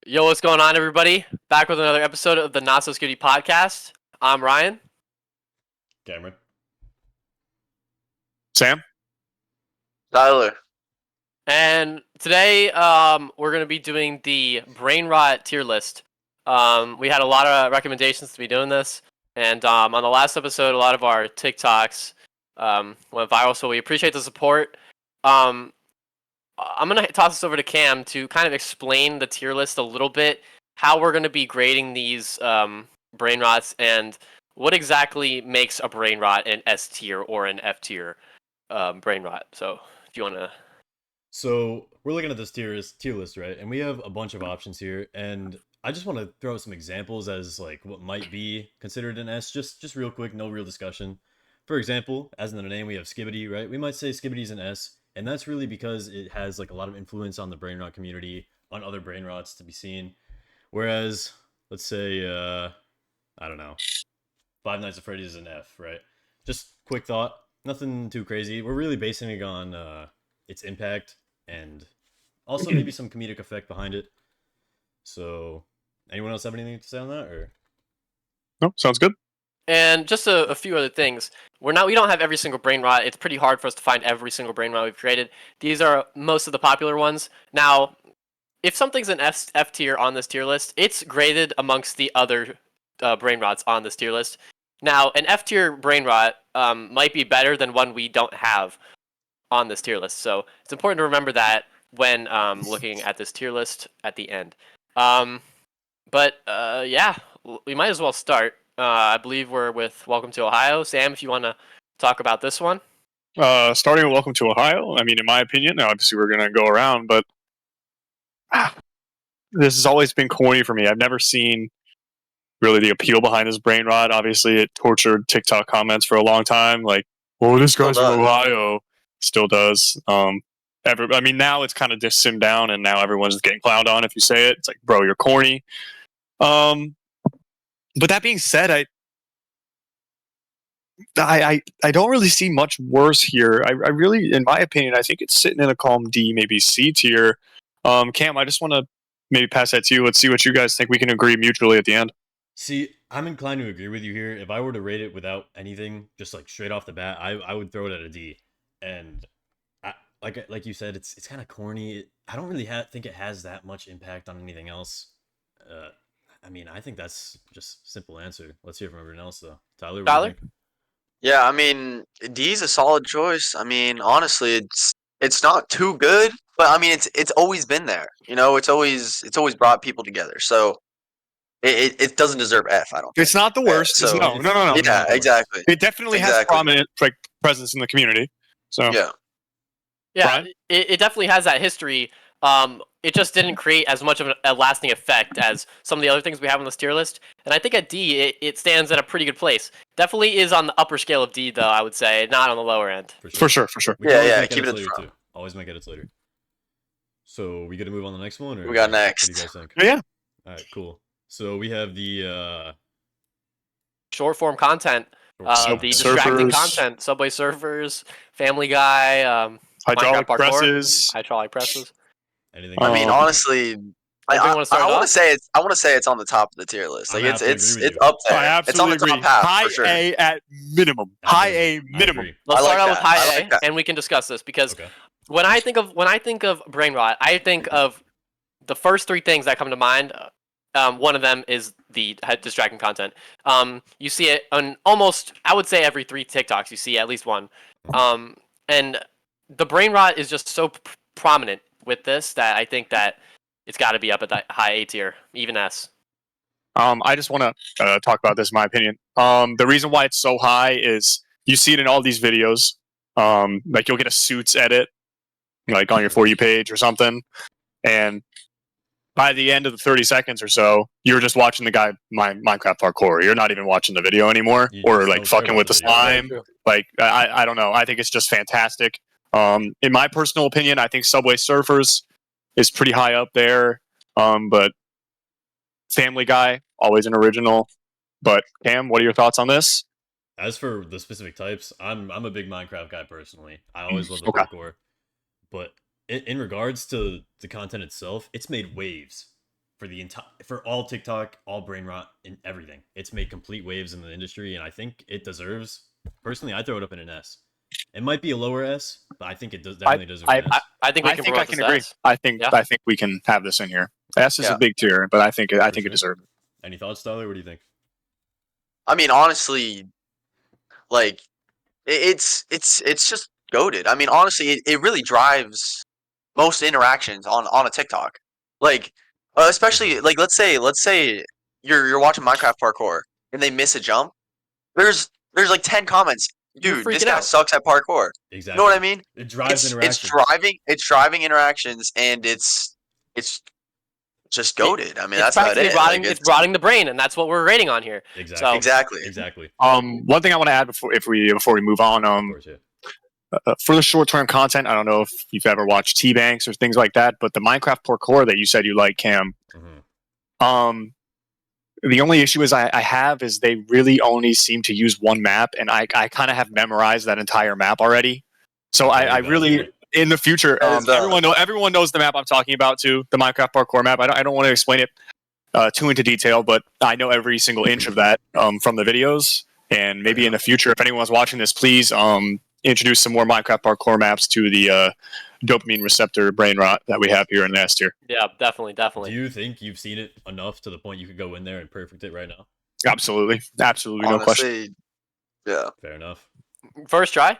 Yo, what's going on, everybody? Back with another episode of the Not So Skibidi podcast. I'm Ryan. Cameron. Sam? Tyler. And today, we're going to be doing the brainrot tier list. We had a lot of recommendations to be doing this. And on the last episode, a lot of our TikToks went viral, so we appreciate the support. I'm going to toss this over to Cam to kind of explain the tier list a little bit, how we're going to be grading these brainrots, and what exactly makes a brainrot an S tier or an F tier brainrot. So, if you want to... So, we're looking at this tier list, right? And we have a bunch of options here, and I just want to throw out some examples as like what might be considered an S, just real quick, no real discussion. For example, as in the name, we have Skibidi, right? We might say Skibidi's an S, and that's really because it has like a lot of influence on the brainrot community, on other brainrots to be seen. Whereas, let's say, I don't know, Five Nights at Freddy's is an F, right? Just quick thought, nothing too crazy. We're really basing it on its impact and also maybe some comedic effect behind it. So, anyone else have anything to say on that, or? No, sounds good. And just a few other things. We don't have every single brainrot. It's pretty hard for us to find every single brainrot we've created. These are most of the popular ones. Now, if something's an F tier on this tier list, it's graded amongst the other brainrots on this tier list. Now, an F tier brainrot might be better than one we don't have on this tier list. So it's important to remember that when looking at this tier list at the end. Yeah, we might as well start. I believe we're with Welcome to Ohio. Sam, if you want to talk about this one. Starting with Welcome to Ohio, I mean, in my opinion, now obviously we're going to go around, but this has always been corny for me. I've never seen really the appeal behind this brain rot. Obviously, it tortured TikTok comments for a long time. Like, oh, this guy's from Ohio. Still does. I mean, now it's kind of just simmed down, and now everyone's getting clowned on if you say it. It's like, bro, you're corny. But that being said, I don't really see much worse here. I really, in my opinion, I think it's sitting in a calm D, maybe C tier. Cam, I just want to maybe pass that to you. Let's see what you guys think. We can agree mutually at the end. See, I'm inclined to agree with you here. If I were to rate it without anything, just like straight off the bat, I would throw it at a D. And like you said, it's kind of corny. I don't really think it has that much impact on anything else. I mean, I think that's just simple answer. Let's hear from everyone else though. Tyler, what do you think? Yeah, I mean, D's a solid choice. I mean, honestly, it's not too good, but I mean, it's always been there. You know, it's always brought people together. So it doesn't deserve F. I don't think. It's not the worst. So, no. Yeah, exactly. It definitely has prominent presence in the community. So Yeah, it definitely has that history. It just didn't create as much of a lasting effect as some of the other things we have on this tier list. And I think at D, it stands at a pretty good place. Definitely is on the upper scale of D, though, I would say, not on the lower end. For sure. Yeah, keep it in the front. Too. Always make edits later. So we gonna move on to the next one? Or we got next. What do you guys think? Yeah. All right, cool. So we have the short form content, the distracting content, Subway Surfers, Family Guy, hydraulic presses. Anything? I mean, honestly, I want to say it's on the top of the tier list. Like it's up there. I absolutely it's on the top half. High for sure. A at minimum. High A minimum. Let's start out with high A, and we can discuss this because when I think of brain rot, I think of the first three things that come to mind. One of them is the distracting content. You see it on almost, I would say, every 3 TikToks. You see at least one. And the brain rot is just so prominent with this that I think that it's got to be up at that high A tier, even S. I just want to talk about this, in my opinion. The reason why it's so high is you see it in all these videos. Like you'll get a Suits edit, like on your For You page or something, and by the end of the 30 seconds or so, you're just watching the guy Minecraft parkour. You're not even watching the video anymore, or like fucking with the slime. Like I don't know. I think it's just fantastic. In my personal opinion, I think Subway Surfers is pretty high up there. But Family Guy, always an original. But Cam, what are your thoughts on this? As for the specific types, I'm a big Minecraft guy personally. I always love the parkour. But in regards to the content itself, it's made waves. for all TikTok, all brain rot, and everything. It's made complete waves in the industry, and I think it deserves. Personally, I throw it up in an S. It might be a lower S, but I think it does definitely deserves an S. I think we I can think promote I can this agree. as. I think we can have this in here. S is a big tier, but I think it sure. deserves it. Any thoughts, Tyler? What do you think? I mean, honestly, like it's just goaded. I mean, honestly, it really drives most interactions on a TikTok. Like, especially like let's say you're watching Minecraft parkour and they miss a jump. There's like 10 comments. You're Dude, this freaking guy out. sucks at parkour. Exactly. You know what I mean? It drives It's interactions. driving interactions, and it's just goaded. I mean, It's that's about practically it. rotting. Like, It's rotting the brain, and that's what we're rating on here. Exactly. So, exactly. One thing I want to add before we move on, Of course, yeah. for the short term content, I don't know if you've ever watched T Banks or things like that, but the Minecraft parkour that you said you like, Cam. Mhm. The only issue is I have is they really only seem to use one map, and I kind of have memorized that entire map already. So I really in the future, everyone knows the map I'm talking about too, the Minecraft parkour map. I don't want to explain it too into detail, but I know every single inch of that from the videos. And maybe in the future, if anyone's watching this, please introduce some more Minecraft parkour maps to the dopamine receptor brain rot that we have here in the S tier. Yeah, definitely. Do you think you've seen it enough to the point you could go in there and perfect it right now? Absolutely, no question. Yeah. Fair enough. First try.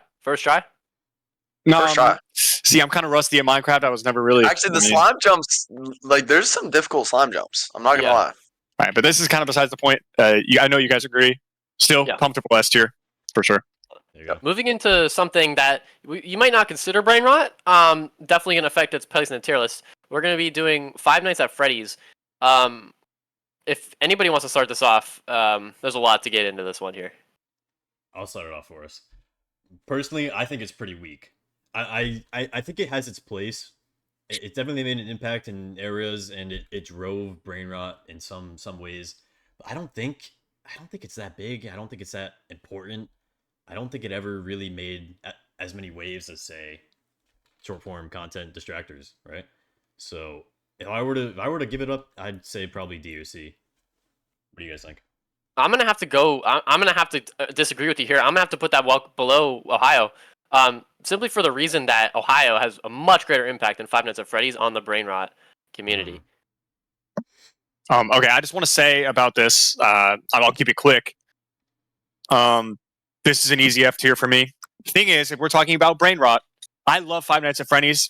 No, First try. See, I'm kind of rusty at Minecraft. I was never really Actually, the slime jumps, like, there's some difficult slime jumps. I'm not gonna lie. All right, but this is kind of besides the point. I know you guys agree. Still comfortable S tier for sure. There you go. Moving into something that you might not consider brain rot, definitely going to affect its place in the tier list. We're going to be doing Five Nights at Freddy's. If anybody wants to start this off, there's a lot to get into this one here. I'll start it off for us. Personally, I think it's pretty weak. I think it has its place. It definitely made an impact in areas, and it drove brain rot in some ways. But I don't think it's that big. I don't think it's that important. I don't think it ever really made as many waves as, say, short form content distractors, right? So if I were to give it up, I'd say probably DOC. What do you guys think? I'm gonna have to go. I'm gonna have to disagree with you here. I'm gonna have to put that below Ohio, simply for the reason that Ohio has a much greater impact than Five Nights at Freddy's on the brain rot community. Okay, I just want to say about this. I'll keep it quick. This is an easy F tier for me. Thing is, if we're talking about brain rot, I love Five Nights at Freddy's.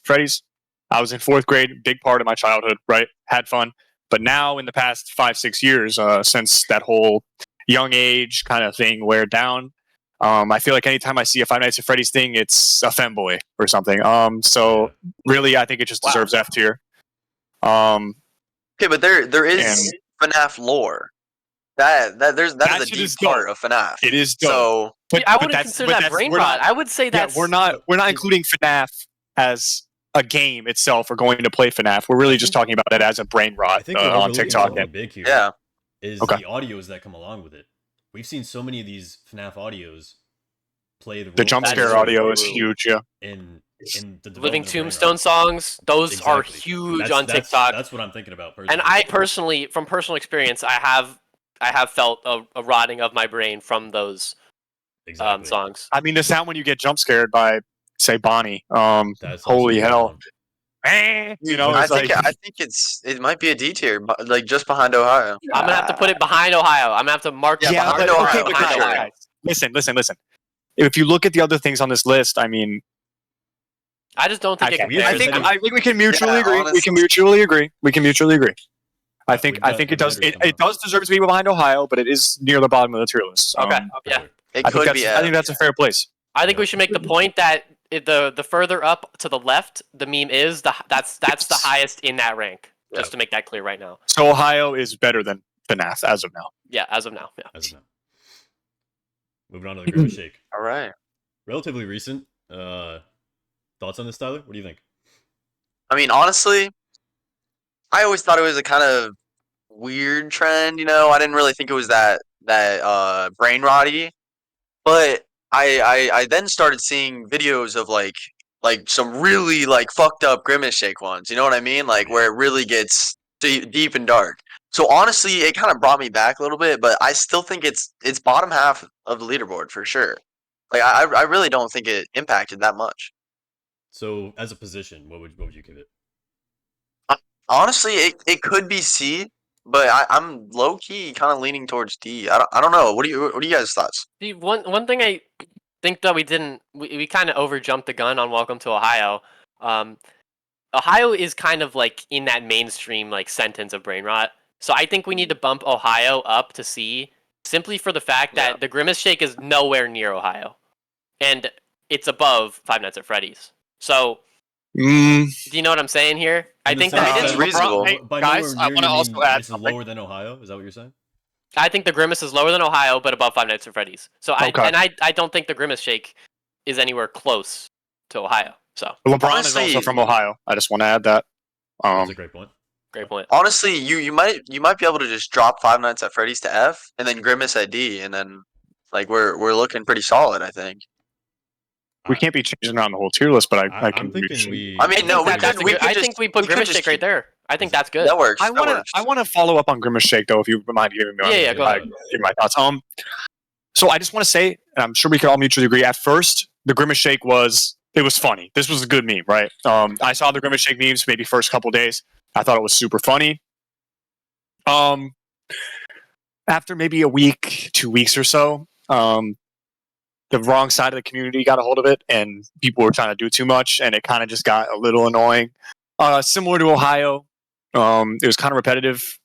I was in 4th grade, big part of my childhood, right? Had fun. But now, in the past 5-6 years, since that whole young age kind of thing wear down, I feel like anytime I see a Five Nights at Freddy's thing, it's a femboy or something. So really, I think it just deserves F tier. Okay, but there is FNAF lore. That is a deep part of FNAF. It is dope. So I wouldn't consider that brain rot. I would say that we're not including FNAF as a game itself or going to play FNAF. We're really just talking about it as a brain rot I think on TikTok. Big here is the audios that come along with it. We've seen so many of these FNAF audios play the jump scare audio is huge. Yeah. In the Living Tombstone songs, those are huge on TikTok. That's what I'm thinking about personally. And I personally, from personal experience, I have felt a rotting of my brain from those songs. I mean, the sound when you get jump scared by, say, Bonnie. Holy hell! You know, I think it might be a D tier, like just behind Ohio. I'm gonna have to put it behind Ohio. I'm gonna have to mark it behind Ohio. Listen. If you look at the other things on this list, I mean, I just don't think it compares. I think we can mutually agree. Honestly. We can mutually agree. I think it does. It does deserve to be behind Ohio, but it is near the bottom of the tier list. Okay. Yeah. It could be. I think that's a fair place. I think we should make the point that the further up to the left the meme is, that's the highest in that rank. Just to make that clear right now. So Ohio is better than FNAF as of now. Yeah, as of now. Yeah. As of now. Moving on to the Grimace Shake. All right. Relatively recent. Thoughts on this, Tyler? What do you think? I mean, honestly, I always thought it was a kind of weird trend. You know, I didn't really think it was that brain rotty. But I then started seeing videos of like some really like fucked up Grimace Shake ones. You know what I mean? Like where it really gets deep and dark. So honestly, it kind of brought me back a little bit, but I still think it's bottom half of the leaderboard for sure. Like I really don't think it impacted that much. So as a position, what would you give it? Honestly, it could be C, but I'm low key kind of leaning towards D. I don't know. What do you guys thoughts? See, one thing I think that we kind of over jumped the gun on Welcome to Ohio. Um, Ohio is kind of like in that mainstream like sentence of brain rot. So I think we need to bump Ohio up to C simply for the fact that the Grimace Shake is nowhere near Ohio, and it's above Five Nights at Freddy's. So do you know what I'm saying here? I In the think sense that it's that- reasonable. Hey, By guys, nowhere I near, want to you also mean add it's something. lower than Ohio? Is that what you're saying? I think the Grimace is lower than Ohio, but above Five Nights at Freddy's. So Okay. I don't think the Grimace Shake is anywhere close to Ohio. So LeBron is also Honestly- from Ohio. I just want to add that. That's a great point. great point. Honestly, you might be able to just drop Five Nights at Freddy's to F and then Grimace at D, and then like we're looking pretty solid, I think. we can't be changing around the whole tier list, but I can. I'm thinking we. I mean, no, we That's could- a we good- could I just- think we put we could Grimace just Shake right keep- there. I think that's good. That works. I want to follow up on Grimace Shake though, if you mind giving me Yeah, go ahead. give my thoughts. So I just want to say, and I'm sure we can all mutually agree. At first, the Grimace Shake was funny. This was a good meme, right? I saw the Grimace Shake memes maybe first couple days. I thought it was super funny. After maybe a week, 2 weeks or so, the wrong side of the community got a hold of it, and people were trying to do too much, and it kind of just got a little annoying. Similar to Ohio, it was kind of repetitive.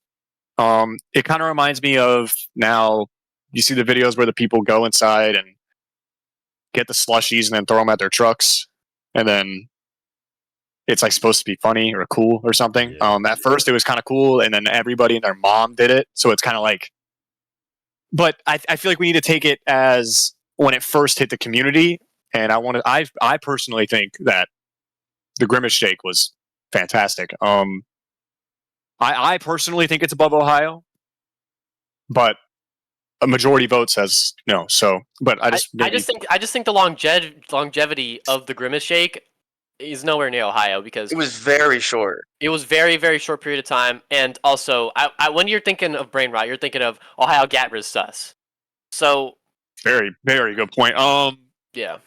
It kind of reminds me of now. You see the videos where the people go inside and get the slushies and then throw them at their trucks, and then it's like supposed to be funny or cool or something. Yeah. At first, it was kind of cool, and then everybody and their mom did it, so it's kind of like. But I feel like we need to take it as when it first hit the community, and I personally think that the Grimace Shake was fantastic. I personally think it's above Ohio, but a majority vote says no. So, but I just think the longevity of the Grimace Shake is nowhere near Ohio because It was very short. it was very, very short period of time, and also when you're thinking of brain rot, you're thinking of Ohio gyat rizz sus. So very, very good point. yeah, Yeah,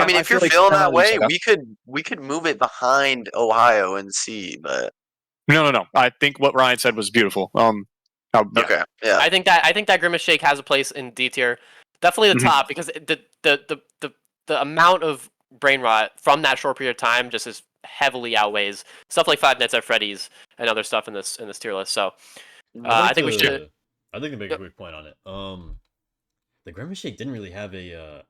I mean, if feel you're like feeling somehow that way, these- we could move it behind Ohio and C, but no. I think what Ryan said was beautiful. Yeah. okay, yeah. I think that Grimace Shake has a place in D tier, definitely the Mhm. top because the amount of brain rot from that short period of time just is heavily outweighs stuff like Five Nights at Freddy's and other stuff in this tier list. So I think we should. I'd like to make Yep. a quick point on it. The Grimace Shake didn't really have an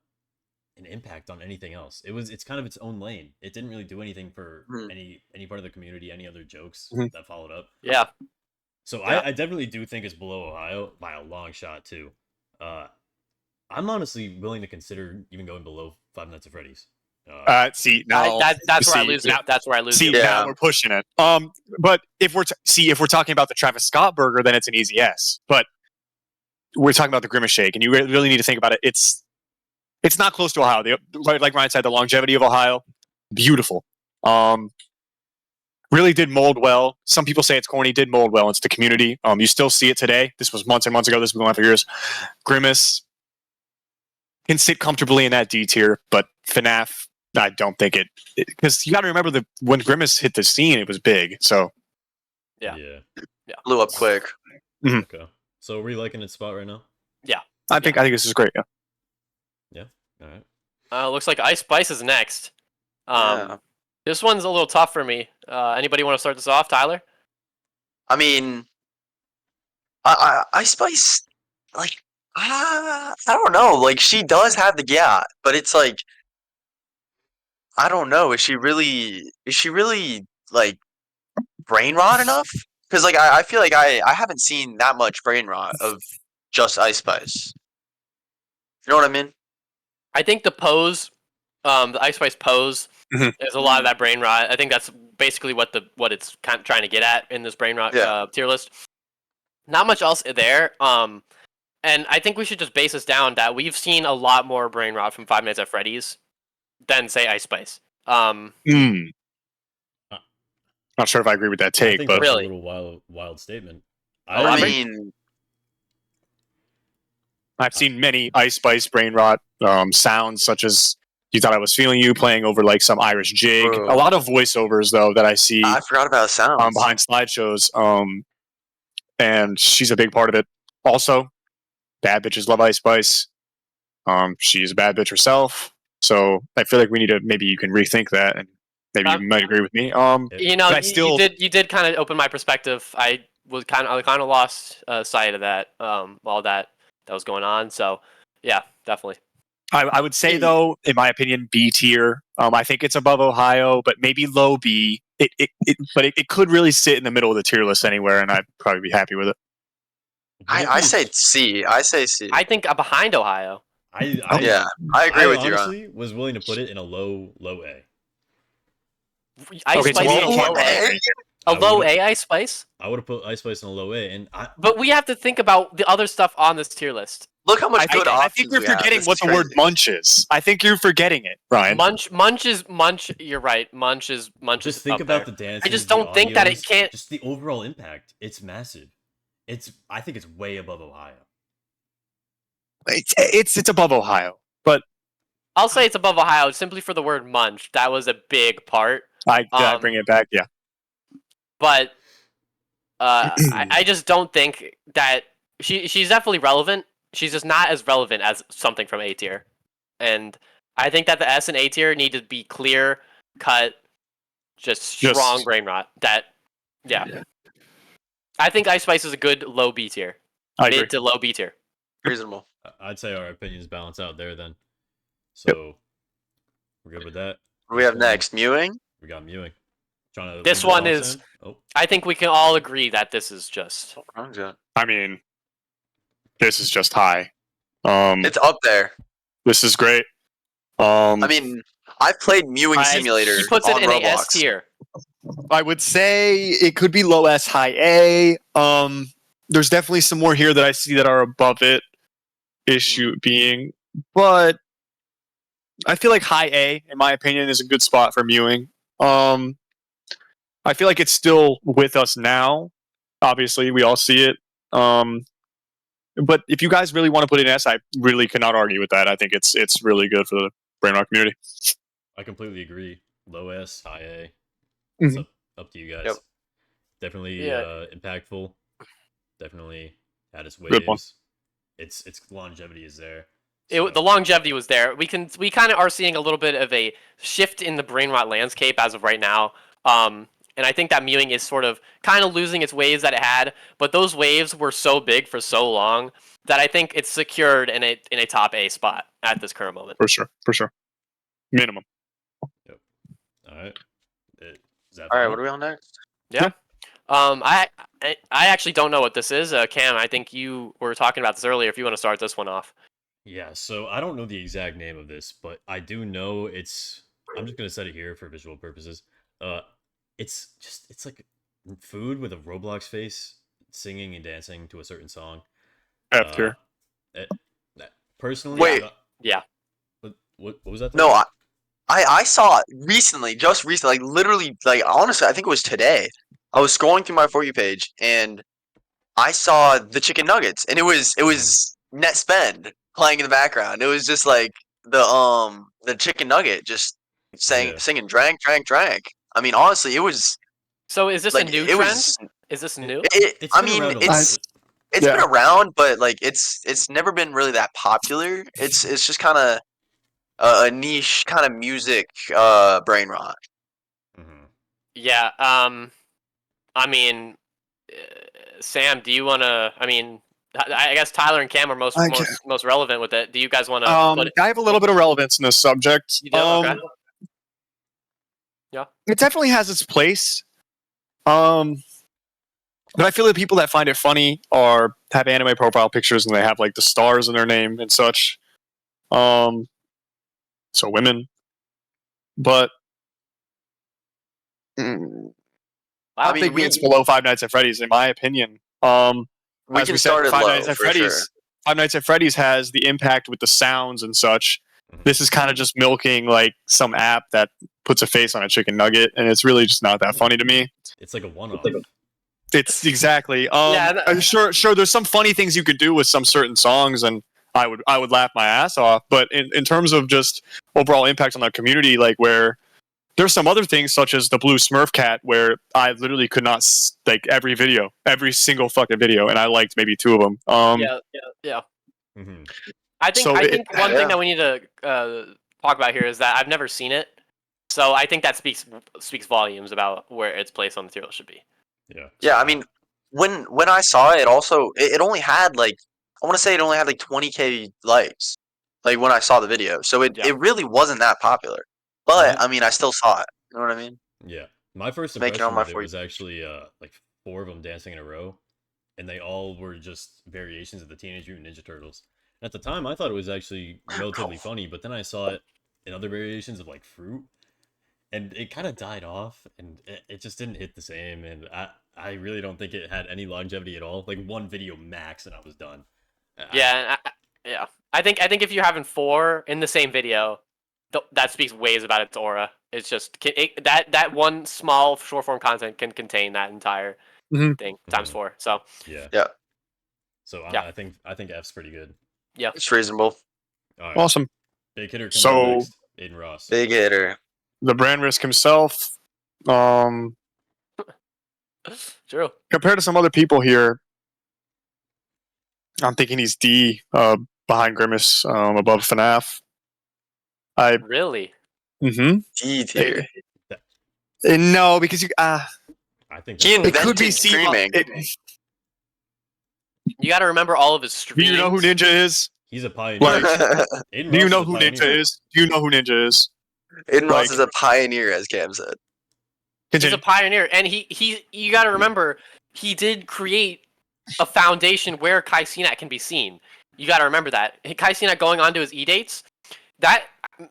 impact on anything else. It's kind of its own lane. It didn't really do anything for Hmm. any part of the community, any other jokes Mhm. that followed up. Yeah, So Yeah. I definitely do think it's below Ohio by a long shot too. I'm honestly willing to consider even going below Five Nights at Freddy's. See now that's where I see, lose. now- That's where I lose. See, you. Yeah. now we're pushing it. But if we're talking about the Travis Scott burger, then it's an easy yes. But we're talking about the Grimace Shake, and you really need to think about it. It's not close to Ohio. Like Ryan said, the longevity of Ohio, beautiful. Really did mold well. Some people say it's corny. Did mold well into the community. You still see it today. This was months and months ago. This has been going on for years. Grimace can sit comfortably in that D tier, but FNAF, I don't think it because you got to remember when Grimace hit the scene, it was big. So Yeah. Blew up quick. Okay. So are we liking its spot right now? I think this is great. Yeah. All right. Looks like Ice Spice is next. Yeah. This one's a little tough for me. Anybody want to start this off, Tyler? I mean, I Spice, like, I don't know. Like, she does have the gyat, but it's like, I don't know. Is she really like brain rot enough? Because like I feel like I haven't seen that much brain rot of just Ice Spice. You know what I mean? I think the pose, the Ice Spice pose, Mhm. is a lot of that brain rot. I think that's basically what it's kind of trying to get at in this brain rot Yeah. tier list. Not much else there. And I think we should just base this down that we've seen a lot more brain rot from Five Nights at Freddy's than say Ice Spice. Mm. Not sure if I agree with that I take, think but that's Really? a little wild statement. I Elaborate. mean, I've seen many Ice Spice brainrot sounds, such as "You Thought I Was Feeling You" playing over like some Irish jig. Bro. A lot of voiceovers though that I see I forgot about sounds. behind slideshows. And she's a big part of it. Also, bad bitches love Ice Spice. She's a bad bitch herself. So I feel like we need to maybe you can rethink that, and maybe you might agree with me. You know, but I still you did kind of open my perspective. I kind of lost sight of that while that was going on. So yeah, definitely. I would say though, in my opinion, B tier. I think it's above Ohio, but maybe low B. But it could really sit in the middle of the tier list anywhere, and I'd probably be happy with it. I say C. I say C. I think behind Ohio. Yeah, I agree with you. Honestly, was willing to put it in a low A. Ice Okay, so Spice we're in a all low A. A low A Ice Spice. I would have put Ice Spice in a low A, and But we have to think about the other stuff on this tier list. Look how much good I options think you're we have. forgetting This what is the word crazy. munch is. I think you're forgetting it, Ryan. Munch. You're right. Munch is just think up about there. the dance. I just don't think that it can't. Just the overall impact. It's massive. I think it's way above Ohio. It's above Ohio, but I'll say it's above Ohio simply for the word munch. That was a big part. I bring it back. Yeah, But I just don't think that she's definitely relevant. She's just not as relevant as something from A tier. And I think that the S and A tier need to be clear cut, just strong brain rot. Yeah. I think Ice Spice is a good low B tier. Mid to low B tier. Reasonable. I'd say our opinions balance out there then. So we're good with that. What do we have next? Mewing? We got mewing. This one is. I think we can all agree that this is just. I mean, this is just high. It's up there. This is great. I mean, I've played Mewing Simulator. He puts it on in Roblox. a S tier. I would say it could be low S, high A. There's definitely some more here that I see that are above it. Issue being, but I feel like high A, in my opinion, is a good spot for mewing. I feel like it's still with us now. Obviously, we all see it. But if you guys really want to put it in S, I really cannot argue with that. I think it's really good for the brainrot community. I completely agree. Low S, high A. Mm-hmm. It's up to you guys. Yep. Definitely impactful. Definitely had its waves. Good one. Its longevity is there. The longevity was there. We kind of are seeing a little bit of a shift in the brainrot landscape as of right now. And I think that mewing is sort of kind of losing its waves that it had, but those waves were so big for so long that I think it's secured in a top A spot at this current moment. For sure. Minimum. Yep. All right. All right, what are we on next? Yeah. I actually don't know what this is. Cam, I think you were talking about this earlier. If you want to start this one off. Yeah, so I don't know the exact name of this, but I do know it's. I'm just gonna set it here for visual purposes. It's like food with a Roblox face singing and dancing to a certain song. After. Personally, Wait. Yeah. What was that? No, I saw it just recently, like literally, like honestly, I think it was today. I was scrolling through my For You page and I saw the chicken nuggets, and it was Net Spend playing in the background. It was just like the chicken nugget just singing drank. I mean, honestly, it was. So is this like, a new it trend? was. Is this new? It's been around, but like it's never been really that popular. It's just kind of a niche kind of music brain rot. Mm-hmm. Yeah. I mean, Sam, do you want to? I mean, I guess Tyler and Cam are most relevant with it. Do you guys want to? I have a little bit of relevance in this subject. You do? Okay. Yeah. It definitely has its place. But I feel that people that find it funny have anime profile pictures and they have like the stars in their name and such. So women. But I think it's below Five Nights at Freddy's in my opinion. We can start it low for sure. Five Nights at Freddy's has the impact with the sounds and such. This is kind of just milking like some app that puts a face on a chicken nugget, and it's really just not that funny to me. It's like a one-off. It's exactly. Yeah, I'm sure there's some funny things you could do with some certain songs, and I would laugh my ass off. But in terms of just overall impact on the community, like where there's some other things such as the blue Smurf cat, where I literally could not like every single fucking video, and I liked maybe 2 of them. yeah. Mm-hmm. I think one thing that we need to talk about here is that I've never seen it, so I think that speaks volumes about where its place on the tier list should be. Yeah. Yeah, I mean, when I saw it, also it only had like I want to say it only had like 20K likes, like when I saw the video. So it really wasn't that popular. But I mean, I still saw it. You know what I mean? Yeah. My first Making it on impression my with it For You was actually like 4 of them dancing in a row, and they all were just variations of the Teenage Mutant Ninja Turtles. And at the time, I thought it was actually relatively funny, but then I saw it in other variations of like fruit, and it kind of died off, and it just didn't hit the same. And I really don't think it had any longevity at all. Like 1 video max, and I was done. Yeah, I think if you're having 4 in the same video, that speaks ways about its aura. It's just that one small short form content can contain that entire thing times 4. So yeah. Yeah. So Yeah. I think F's pretty good. yeah, It's reasonable. All right. Awesome. Big hitter coming up next. Aiden Ross. Big hitter. The brand risk himself. true. Compared to some other people here, I'm thinking he's D behind Grimace, above FNAF. Really? Mm-hmm. D tier. No, because you I think He it could be invented C. streaming. You got to remember all of his Do streams. you know who Ninja is? he's a pioneer. Like, Aiden do you Ross know is a who pioneer. Ninja is? Do you know who Ninja is? Aiden Ross Like- is a pioneer, as Cam said. He's Continue. a pioneer, and you got to remember he did create a foundation where Kai Cenat can be seen. You got to remember that Kai Cenat going on to his E-dates, that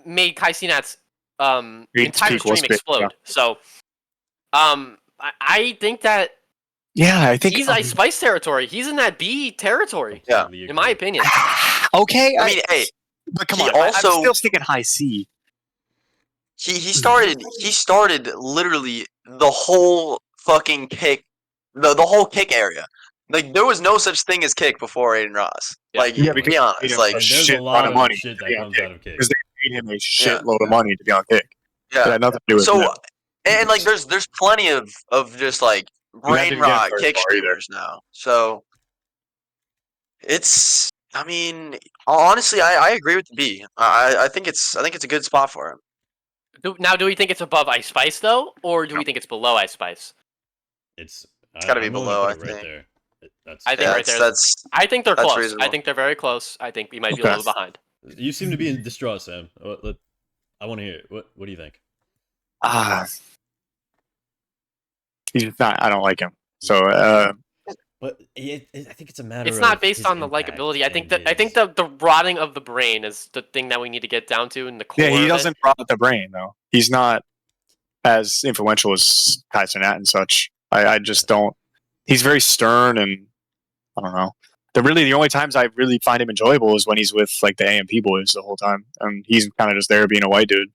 made Kai Cenat's entire stream explode. Yeah. So, I think that Yeah, I think he's Ice Spice territory. He's in that B territory, Completely in my agree. opinion. okay. I mean, hey, but come he on. also- I'm still sticking high C. he started literally the whole fucking kick, the whole kick area. Like there was no such thing as kick before Aiden Ross. Yeah. Like, Yeah, to because be honest, you know, like And there's shit a lot ton of of money shit to that be on comes out of Kick. Because they paid him a shitload of money to be on Kick. It yeah. had nothing to do with So that. and like there's plenty of just like that didn't get brainrot very kick far either. streamers now. So it's I mean honestly I agree with the B. I think it's a good spot for him. Do we think it's above Ice Spice though, or do we think it's below Ice Spice? It's gotta be I'm willing to below, put I it right think. there. That's I think right there. I think they're that's close. reasonable. I think they're very close. I think we might be a Okay. little behind. You seem to be in distress, Sam. I want to hear it. What do you think? He's not. I don't like him. So But I think it's a matter. It's not of based his on the impact likability. I think and that the rotting of the brain is the thing that we need to get down to in the core. yeah, he of it. doesn't rot the brain though. He's not as influential as Kai Cenat and such. I just don't. He's very stern, and I don't know. The only times I really find him enjoyable is when he's with like the AMP boys the whole time, and he's kind of just there being a white dude.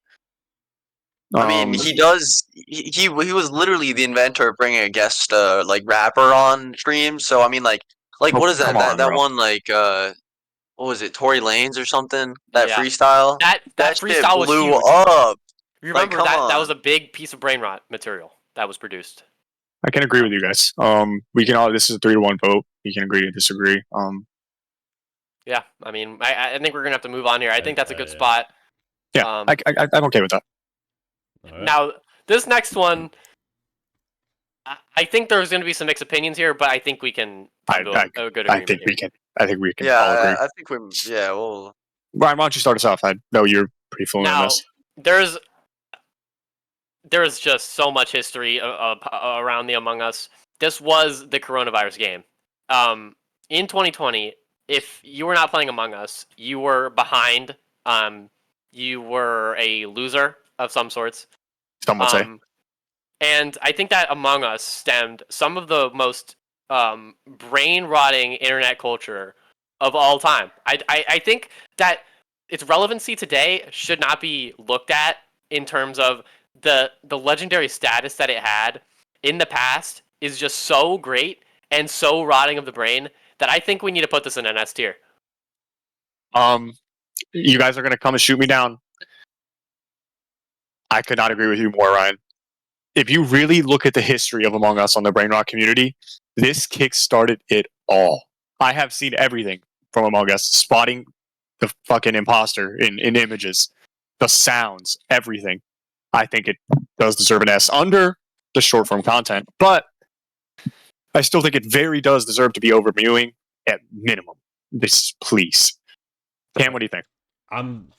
I mean, he does. He was literally the inventor of bringing a guest like rapper on stream. So I mean, like what is that? Come on, that bro. one like what was it? Tory Lanez or something? That Yeah. freestyle. That shit freestyle was blew huge. up. You Like, remember come that on. was a big piece of brain rot material that was produced. I can agree with you guys. We can all. This is a 3-1 vote. We can agree to disagree. Yeah, I mean, I think we're gonna have to move on here. I think that's a good yeah. spot. Yeah, I'm okay with that. All right. Now, this next one, I think there's going to be some mixed opinions here, but I think we can come to a good I agreement think here. we can. I think we can all Yeah, agree. I think we. Yeah, well, Ryan, why don't you start us off? I know you're pretty fluent on Now, this. there's just so much history around the Among Us. This was the coronavirus game. In 2020, if you were not playing Among Us, you were behind. You were a loser of some sorts. Some would say. And I think that Among Us stemmed some of the most brain-rotting internet culture of all time. I think that its relevancy today should not be looked at in terms of the legendary status that it had in the past is just so great and so rotting of the brain that I think we need to put this in an S tier. You guys are gonna come and shoot me down. I could not agree with you more, Ryan. If you really look at the history of Among Us on the brainrot community, this kick-started it all. I have seen everything from Among Us, spotting the fucking imposter in images, the sounds, everything. I think it does deserve an S under the short form content, but I still think it very does deserve to be over mewing at minimum. This, please. Cam, what do you think? I'm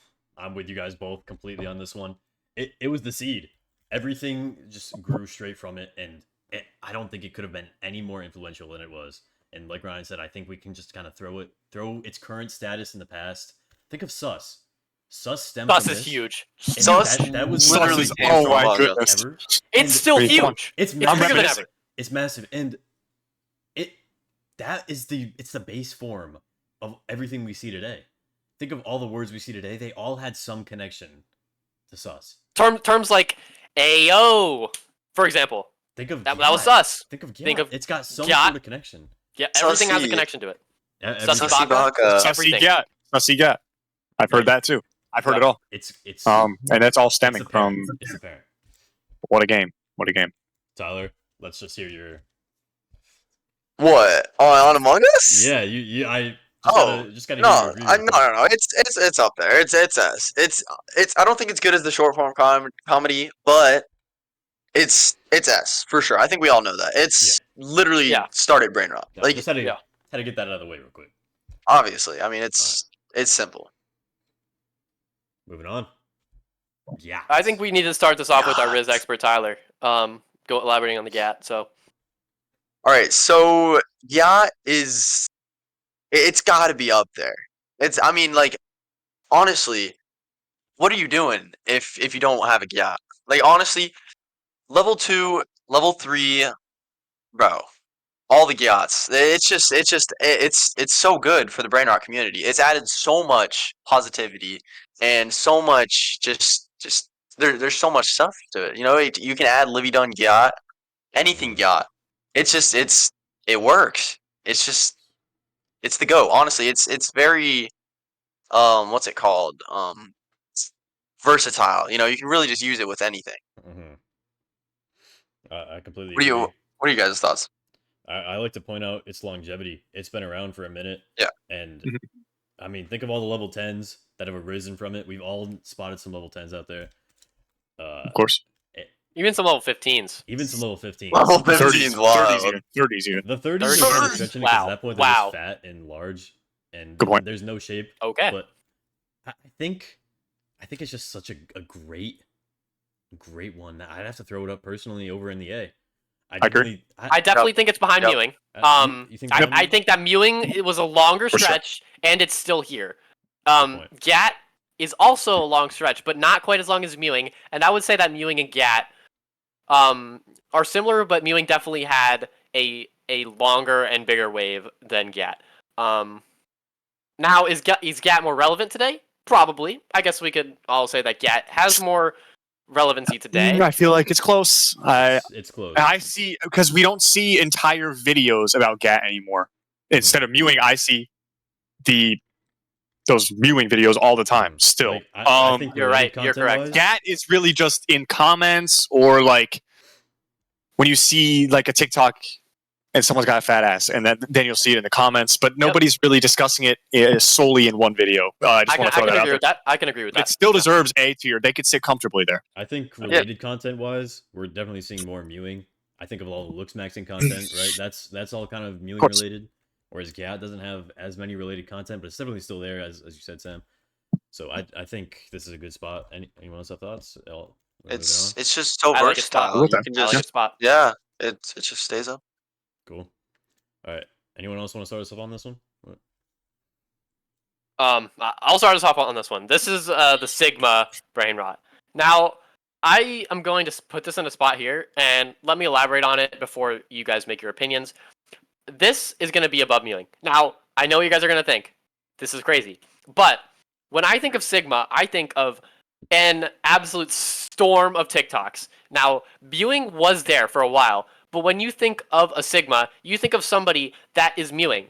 with you guys both completely on this one. It was the seed. Everything just grew straight from it, and I don't think it could have been any more influential than it was. And like Ryan said, I think we can just kind of throw its current status in the past. Think of Sus. Sus stemmed Sus from is this. huge. And Sus that was literally the came oh from my Among Us. goodness. ever. It's And still Wait, come on. huge. It's It's massive. bigger than reminiscing. ever. It's massive, and it's the base form of everything we see today. Think of all the words we see today; they all had some connection to Sus. Terms like Ayo, for example. Think of That was Gyat. Sus. Think of Gyat. Think of It's got some Gyat. sort of connection. Yeah, everything has a Sussy. connection to it. Everything. Sussy Sussy Baka. Baka. Sussy everything. Gyat. Sussy Gyat. I've heard that too. I've heard Yeah. it all. It's And that's all stemming from it's apparent. what a game. What a game. Tyler, let's just hear your. What on Among Us? Yeah, you. I Oh, just gotta No, hear your review. no. It's up there. It's S. It's. I don't think it's good as the short form comedy, but it's S for sure. I think we all know that. It's literally Yeah. started brainrot. Yeah, Like just had to yeah. get that out of the way real quick. obviously, I mean it's simple. Moving on. Yeah. I think we need to start this off with our Gyat. Rizz expert Tyler. Go elaborating on the gyat. So All right, so gyat is. It's got to be up there. It's. I mean, like honestly, what are you doing if you don't have a gyat? Like honestly, level 2, level 3, bro. All the gyats. It's so good for the brain rot community. It's added so much positivity and so much just there's so much stuff to it. You know, you can add livvy dunne gyat, anything gyat. It works. It's the go. Honestly, it's very what's it called? Versatile. You know, you can really just use it with anything. Mm-hmm. I completely What do agree. you what are you guys' thoughts? I like to point out its longevity. It's been around for a minute. Yeah. And Mhm. I mean, think of all the level 10s that have arisen from it. We've all spotted some level 10s out there. Of course. even some level 15s. Even some level 15s. Level 30s, 15's wild. 30s even. The 30s Thirties. are kind of stretching because Wow. at that point they're Wow. just fat and large, and Good point. there's no shape. Okay. But I think it's just such a great one. I'd have to throw it up personally over in the A. I agree. I definitely think it's behind Yep. mewing. You think I think that mewing it was a longer For sure. stretch, and it's still here. point. Gyat is also a long stretch, but not quite as long as mewing. And I would say that mewing and gyat are similar, but mewing definitely had a longer and bigger wave than gyat. Now is gyat more relevant today? Probably. I guess we could all say that gyat has more relevancy today. I feel like it's close. It's close. I see because we don't see entire videos about GAT anymore. Instead of mewing, I see those mewing videos all the time. Still, Like, I think You're related right, you're content-wise, correct. GAT is really just in comments or like when you see like a TikTok and someone's got a fat ass, and then you'll see it in the comments. But nobody's really discussing it solely in one video. I just I want can to throw that out agree there. with that. I can agree with It that. still deserves A tier. They could sit comfortably there. I think related content-wise, we're definitely seeing more mewing. I think of all the looks maxing content, right? That's all kind of mewing course. related. Whereas GAT doesn't have as many related content, but it's definitely still there, as you said, Sam. So I think this is a good spot. Anyone else have thoughts? It's just so I like its spot. versatile. You can I like just its spot. yeah, it just stays up. Cool. All right. Anyone else want to start us off on this one? I'll start us off on this one. This is the Sigma brainrot. Now, I am going to put this in a spot here, and let me elaborate on it before you guys make your opinions. This is going to be above mewing. Now, I know you guys are going to think this is crazy, but when I think of Sigma, I think of an absolute storm of TikToks. Now, mewing was there for a while, but when you think of a Sigma, you think of somebody that is mewing.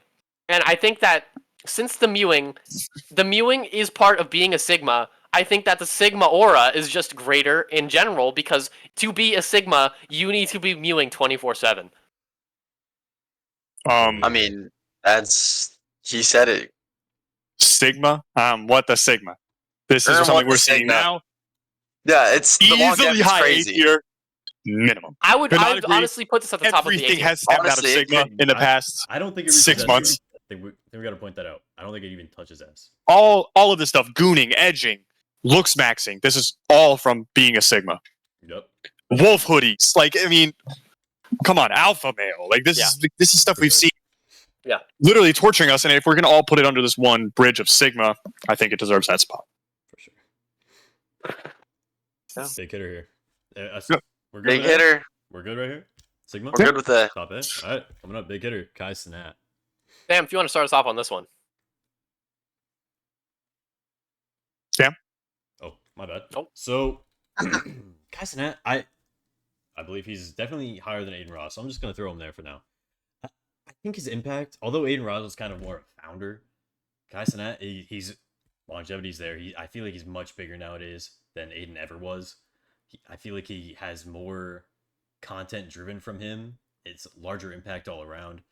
And I think that since the mewing is part of being a Sigma, I think that the Sigma aura is just greater in general because to be a Sigma, you need to be mewing 24/7. I mean, he said it. Sigma. What the Sigma? This is something we're seeing now. Yeah, it's the Easily longevity's high A crazy. tier minimum. I would Could not agree. honestly put this at the top of the A Everything tier. has stemmed out of Honestly, it Sigma could- in the past I don't think it 6 reaches months. S tier. I think we gotta point that out. I don't think it even touches S. All of this stuff, gooning, edging, looks maxing. This is all from being a Sigma. Yep. Wolf hoodies, like I mean, come on, alpha male. Like this is stuff we've seen. Yeah. Literally torturing us, and if we're gonna all put it under this one bridge of Sigma, I think it deserves that spot. For sure. Yeah. Big hitter here. Yeah. We're good. Big with that? hitter. We're good right here. Sigma. We're good with that. Top A. All right, coming up, big hitter, Kai Cenat. Sam, if you want to start us off on this one. Sam? Oh, my bad. Nope. So, Kai Cenat, I believe he's definitely higher than Aiden Ross. So I'm just gonna throw him there for now. I think his impact, although Aiden Ross was kind of more a founder, Kai Cenat, he's longevity's there. I feel like he's much bigger nowadays than Aiden ever was. I feel like he has more content driven from him. It's larger impact all around.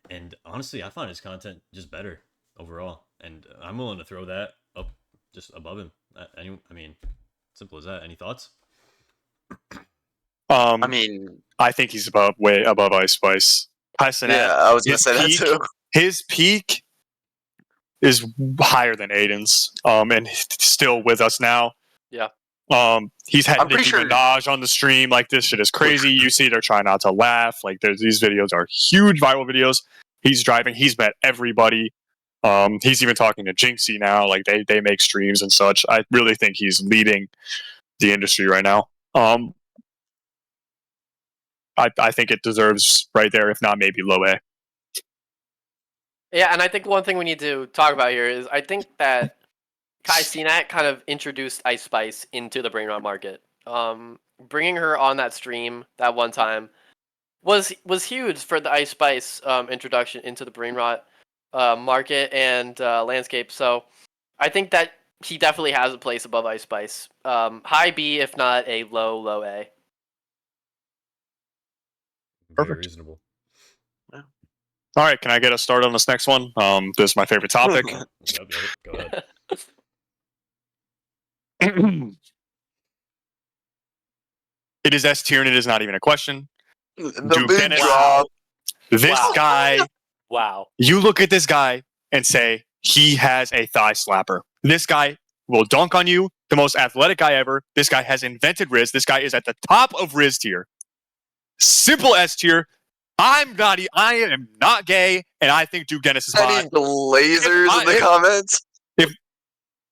And honestly, I find his content just better overall. And I'm willing to throw that up just above him. I mean, simple as that. Any thoughts? I mean, I think he's way above Ice Spice. Kai Cenat, yeah, I was gonna his say that peak- too. His peak is higher than Aiden's, and he's still with us now. Yeah. He's had I'm pretty Nicki sure- Minaj on the stream. Like, this shit is crazy. You see, they're trying not to laugh. Like, these videos are huge viral videos. He's driving. He's met everybody. He's even talking to Jinxie now. Like, they make streams and such. I really think he's leading the industry right now. I think it deserves right there, if not maybe low A. Yeah, and I think one thing we need to talk about here is I think that Kai Cenat kind of introduced Ice Spice into the brainrot market. Bringing her on that stream that one time was huge for the Ice Spice introduction into the brainrot market and landscape. So I think that he definitely has a place above Ice Spice. High B, if not a low A. Very Perfect. reasonable. All right, can I get us started on this next one? This is my favorite topic. Yep, go ahead. It is S tier, and it is not even a question. The Dude, big Dennis- drop. This Wow. guy, Wow. you look at this guy and say, he has a thigh slapper. This guy will dunk on you, the most athletic guy ever. This guy has invented Rizz. This guy is at the top of Rizz tier. Simple S tier. I am not gay, and I think Duke Dennis is hot. Any lasers in the comments?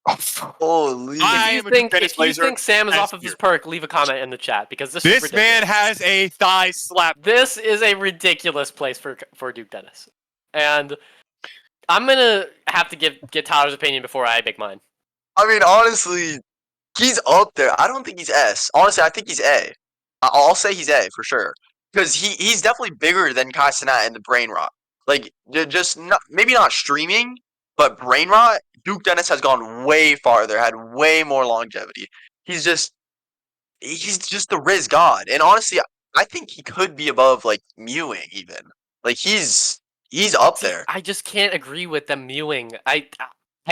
Holy. I If am you a think, Dennis if you Blazer think Sam is S off of his tier. perk, leave a comment in the chat because this is This ridiculous. man has a thigh slap. This is a ridiculous place for Duke Dennis, and I'm gonna have to get Tyler's opinion before I make mine. I mean, honestly, he's up there. I don't think he's S. Honestly, I think he's A. I'll say he's A for sure because he's definitely bigger than Kai Cenat and the brainrot. Like, just not, maybe not streaming, but brainrot. Duke Dennis has gone way farther, had way more longevity. He's just the Rizz god, and honestly, I think he could be above like mewing even. Like he's up See, there. I just can't agree with them mewing. I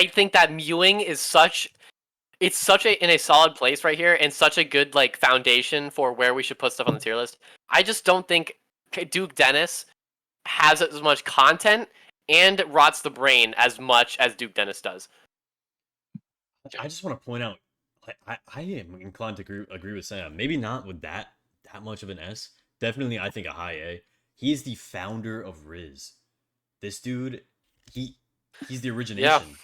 think that mewing is such in a solid place right here and such a good like foundation for where we should put stuff on the tier list. I just don't think Duke Dennis has as much content and rots the brain as much as Duke Dennis does. I just want to point out, I am inclined to agree with Sam. Maybe not with that much of an S. Definitely, I think a high A. He is the founder of Rizz. This dude, he's the origination.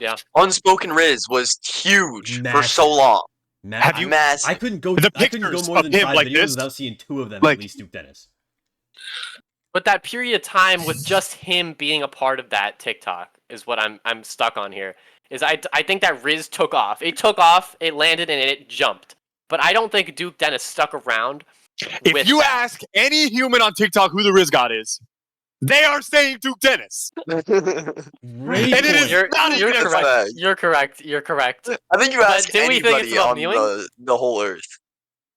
Yeah. Unspoken Rizz was huge for so Massive. long. Have you- Massive. I couldn't go. The I couldn't go pictures more of than him 5 like videos this, without seeing 2 of them like- at least. Duke Dennis. But that period of time with just him being a part of that TikTok is what I'm stuck on here. is I think that Rizz took off. It took off, it landed, and it jumped. But I don't think Duke Dennis stuck around. If you ask any human on TikTok who the Rizz God is, they are saying Duke Dennis. Great And it is point. not You're even a correct. fact. You're correct. You're correct. I think you But ask do we think it's anybody above on mewing? the whole earth.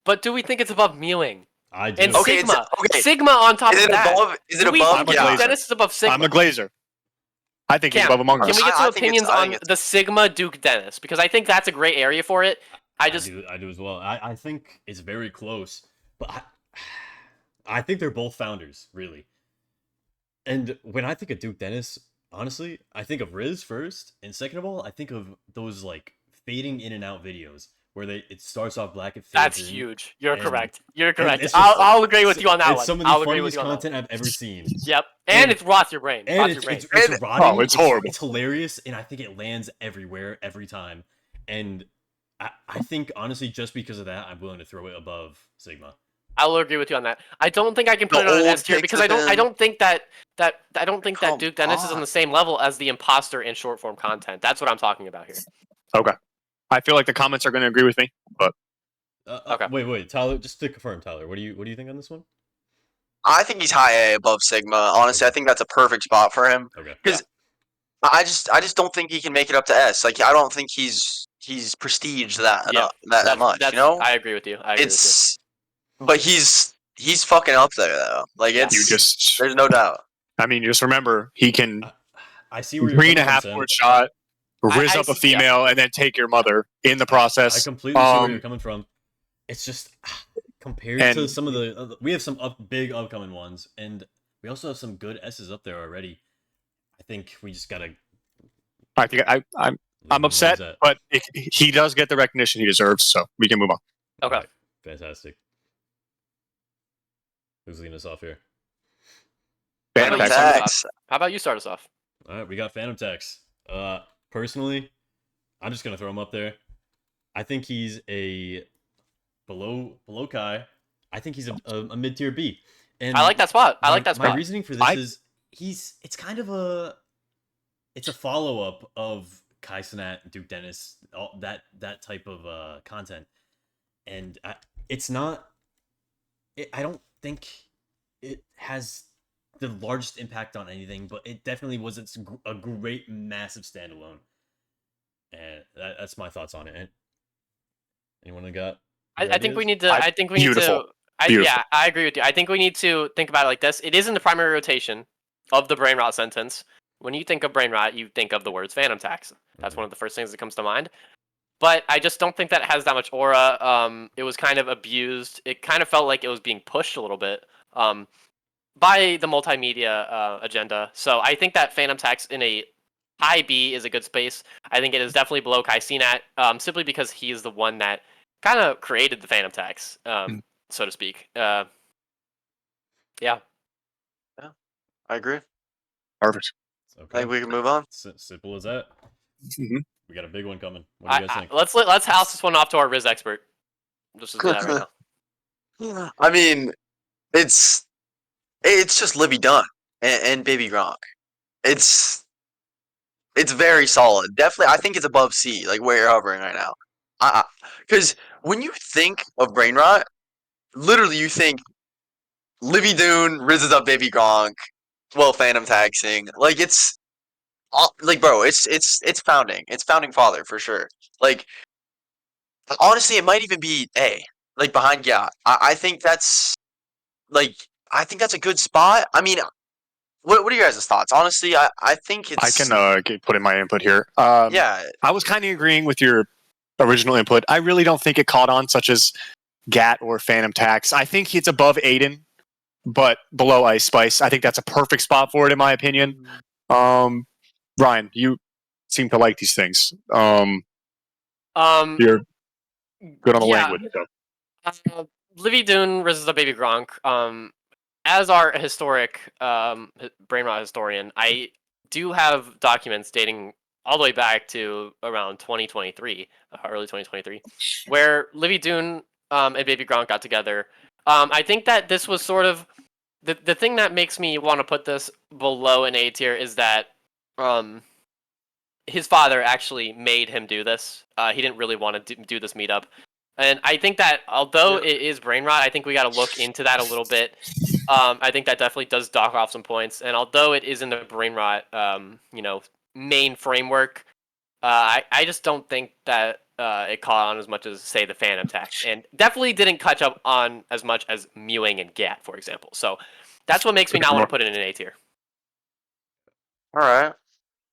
But do we think it's above mewing? I do. And Okay, Sigma. okay. Sigma on top Is of it that. above? Is it Do we above? think I'm a Duke glazer. Dennis is above Sigma? I'm a glazer. I think he's Cam, above Among Can Us. we get I some think opinions I on think it's- the Sigma Duke Dennis? Because I think that's a gray area for it. I do as well. I think it's very close, but I think they're both founders, really. And when I think of Duke Dennis, honestly, I think of Rizz first, and second of all, I think of those like fading in and out videos where it starts off black, it fades That's in. huge. You're and- correct. You're correct. it's just- I'll agree with you on that It's one. some of the I'll agree with funniest you on that content I've ever seen. one. Yep. And And- it rots your brain. And Rots it's your brain. it's rotting. it's horrible. It's hilarious, and I think it lands everywhere every time. And I think honestly, just because of that, I'm willing to throw it above Sigma. I will agree with you on that. I don't think I can put The it on an old S tier takes because of I don't him. think that Come Duke Dennis is on on. the same level as the imposter in short form content. That's what I'm talking about here. Okay. I feel like the comments are going to agree with me, but Okay. Wait, Tyler. Just to confirm, Tyler, what do you think on this one? I think he's high A above Sigma. Honestly, Okay. I think that's a perfect spot for him. Okay. Because I just don't think he can make it up to S. Like I don't think he's prestige that Yeah, that much. You know, I agree with you. I agree but he's fucking up there though. Like Yeah. it's there's no doubt. I mean, just remember, he can I see where you're green a coming half from, court Sam. shot, rizz I up a see- yeah. female, and then take your mother in the I process. completely see where you're coming from. It's just compared to And- some of the we have some big upcoming ones, and we also have some good S's up there already. I think we just gotta. I think I'm leave them upset, where it's at. but he does get the recognition he deserves, so we can move on. Okay. Alright, fantastic. Who's leading us off here? Phantom Phantom Tax. Tax. How about you start us off? All right, we got Phantom Tax. Personally, I'm just gonna throw him up there. I think he's a below Kai. I think he's a mid tier B. And I like that spot. I like that My spot. reasoning for this is it's kind of a follow up of Kai Cenat, Duke Dennis, all that type of content, and it's not. I don't think it has the largest impact on anything, but it definitely was a great, massive standalone. And that's my thoughts on it. Anyone got? I think we need to. I- I think we need to. beautiful. Beautiful. Yeah, I agree with you. I think we need to think about it like this. It is in the primary rotation of the brainrot sentence. When you think of brainrot, you think of the words phantom tax. That's one of the first things that comes to mind. But I just don't think that it has that much aura. It was kind of abused. It kind of felt like it was being pushed a little bit by the multimedia agenda. So I think that phantom tax in a high B is a good space. I think it is definitely below Kai Cenat, simply because he is the one that kind of created the phantom tax, so to speak. Yeah. I agree. Perfect. Okay. I think we can move on. Simple as that. Mhm. We got a big one coming. What do you guys think? Let's house this one off to our Rizz expert. Just do that right now. I mean, it's just Livvy Dunne and Baby Gronk. It's very solid. Definitely, I think it's above C, like where you're hovering right now. Because when you think of brainrot, literally you think Livvy Dune, rizzes up Baby Gronk, well, phantom taxing. Like it's like bro, it's founding. It's founding father for sure. Like honestly, it might even be A, like behind gyat. I think that's a good spot. I mean, what are your guys' thoughts? Honestly, I think it's I can put in my input here. yeah. I was kind of agreeing with your original input. I really don't think it caught on, such as Gat or Phantom Tax. I think it's above Aiden, but below Ice Spice. I think that's a perfect spot for it, in my opinion. Ryan, you seem to like these things. You're good on the yeah. language. So. Livvy Dune versus the Baby Gronk. As our historic brainrot historian, I do have documents dating all the way back to around 2023, early 2023, where Livvy Dune and Baby Gronk got together. I think that this was sort of the thing that makes me want to put this below an A tier is that his father actually made him do this. He didn't really want to do this meetup, and I think that although it is brain rot, I think we got to look into that a little bit. I think that definitely does dock off some points, and although it isn't a brain rot, main framework, I just don't think that it caught on as much as say the phantom tax, and definitely didn't catch up on as much as mewing and gyat, for example. So that's what makes me not want to put it in an A tier. All right.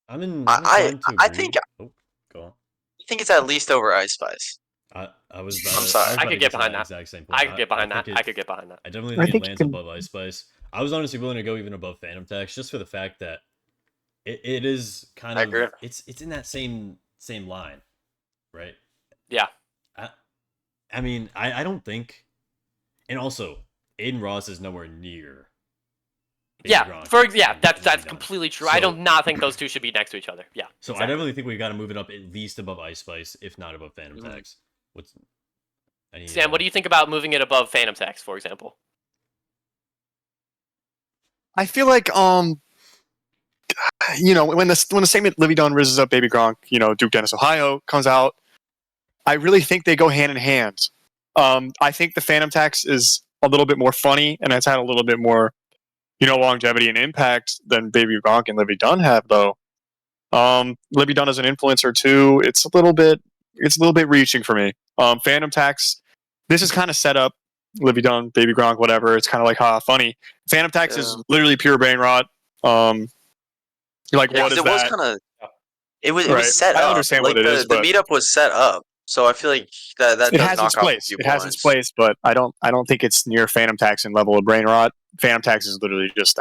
I'm I inclined to I agree. think Oh, go on. I think it's at least over Ice Spice. I was I'm about, sorry. I was I about could to get to behind that. exact same point. I could get behind think that. I could get behind that. I definitely I think it think lands you can- above Ice Spice. I was honestly willing to go even above Phantom Tax just for the fact that it is kind I of agree. it's in that same line, right? Yeah. I mean, I don't think, and also Aiden Ross is nowhere near. Baby Yeah, Gronk and that's Livvy Dunne. completely true. I do So- not think those two should be next to each other. Yeah. So exactly. I definitely think we got to move it up at least above Ice Spice, if not above Phantom Mhm. Tax. What's any, Sam, what do you think about moving it above Phantom Tax, for example? I feel like when the statement "Livvy Dunne rizzes up Baby Gronk," Duke Dennis Ohio comes out, I really think they go hand in hand. I think the Phantom Tax is a little bit more funny, and it's had a little bit more, longevity and impact than Baby Gronk and Livvy Dunne have, though. Livvy Dunne as an influencer too. It's a little bit reaching for me. Phantom Tax. This is kind of set up. Livvy Dunne, Baby Gronk, whatever. It's kind of like funny. Phantom Tax is literally pure brain rot. You're like, Yeah, what 'cause is it was that? kind of it was Right. set I up. understand Like what it is, the but meetup was set up, so I feel like that it does has its knock off a place. few It has its points. place, but I don't think it's near Phantom Tax and level of brain rot. Phantom Tax is literally just,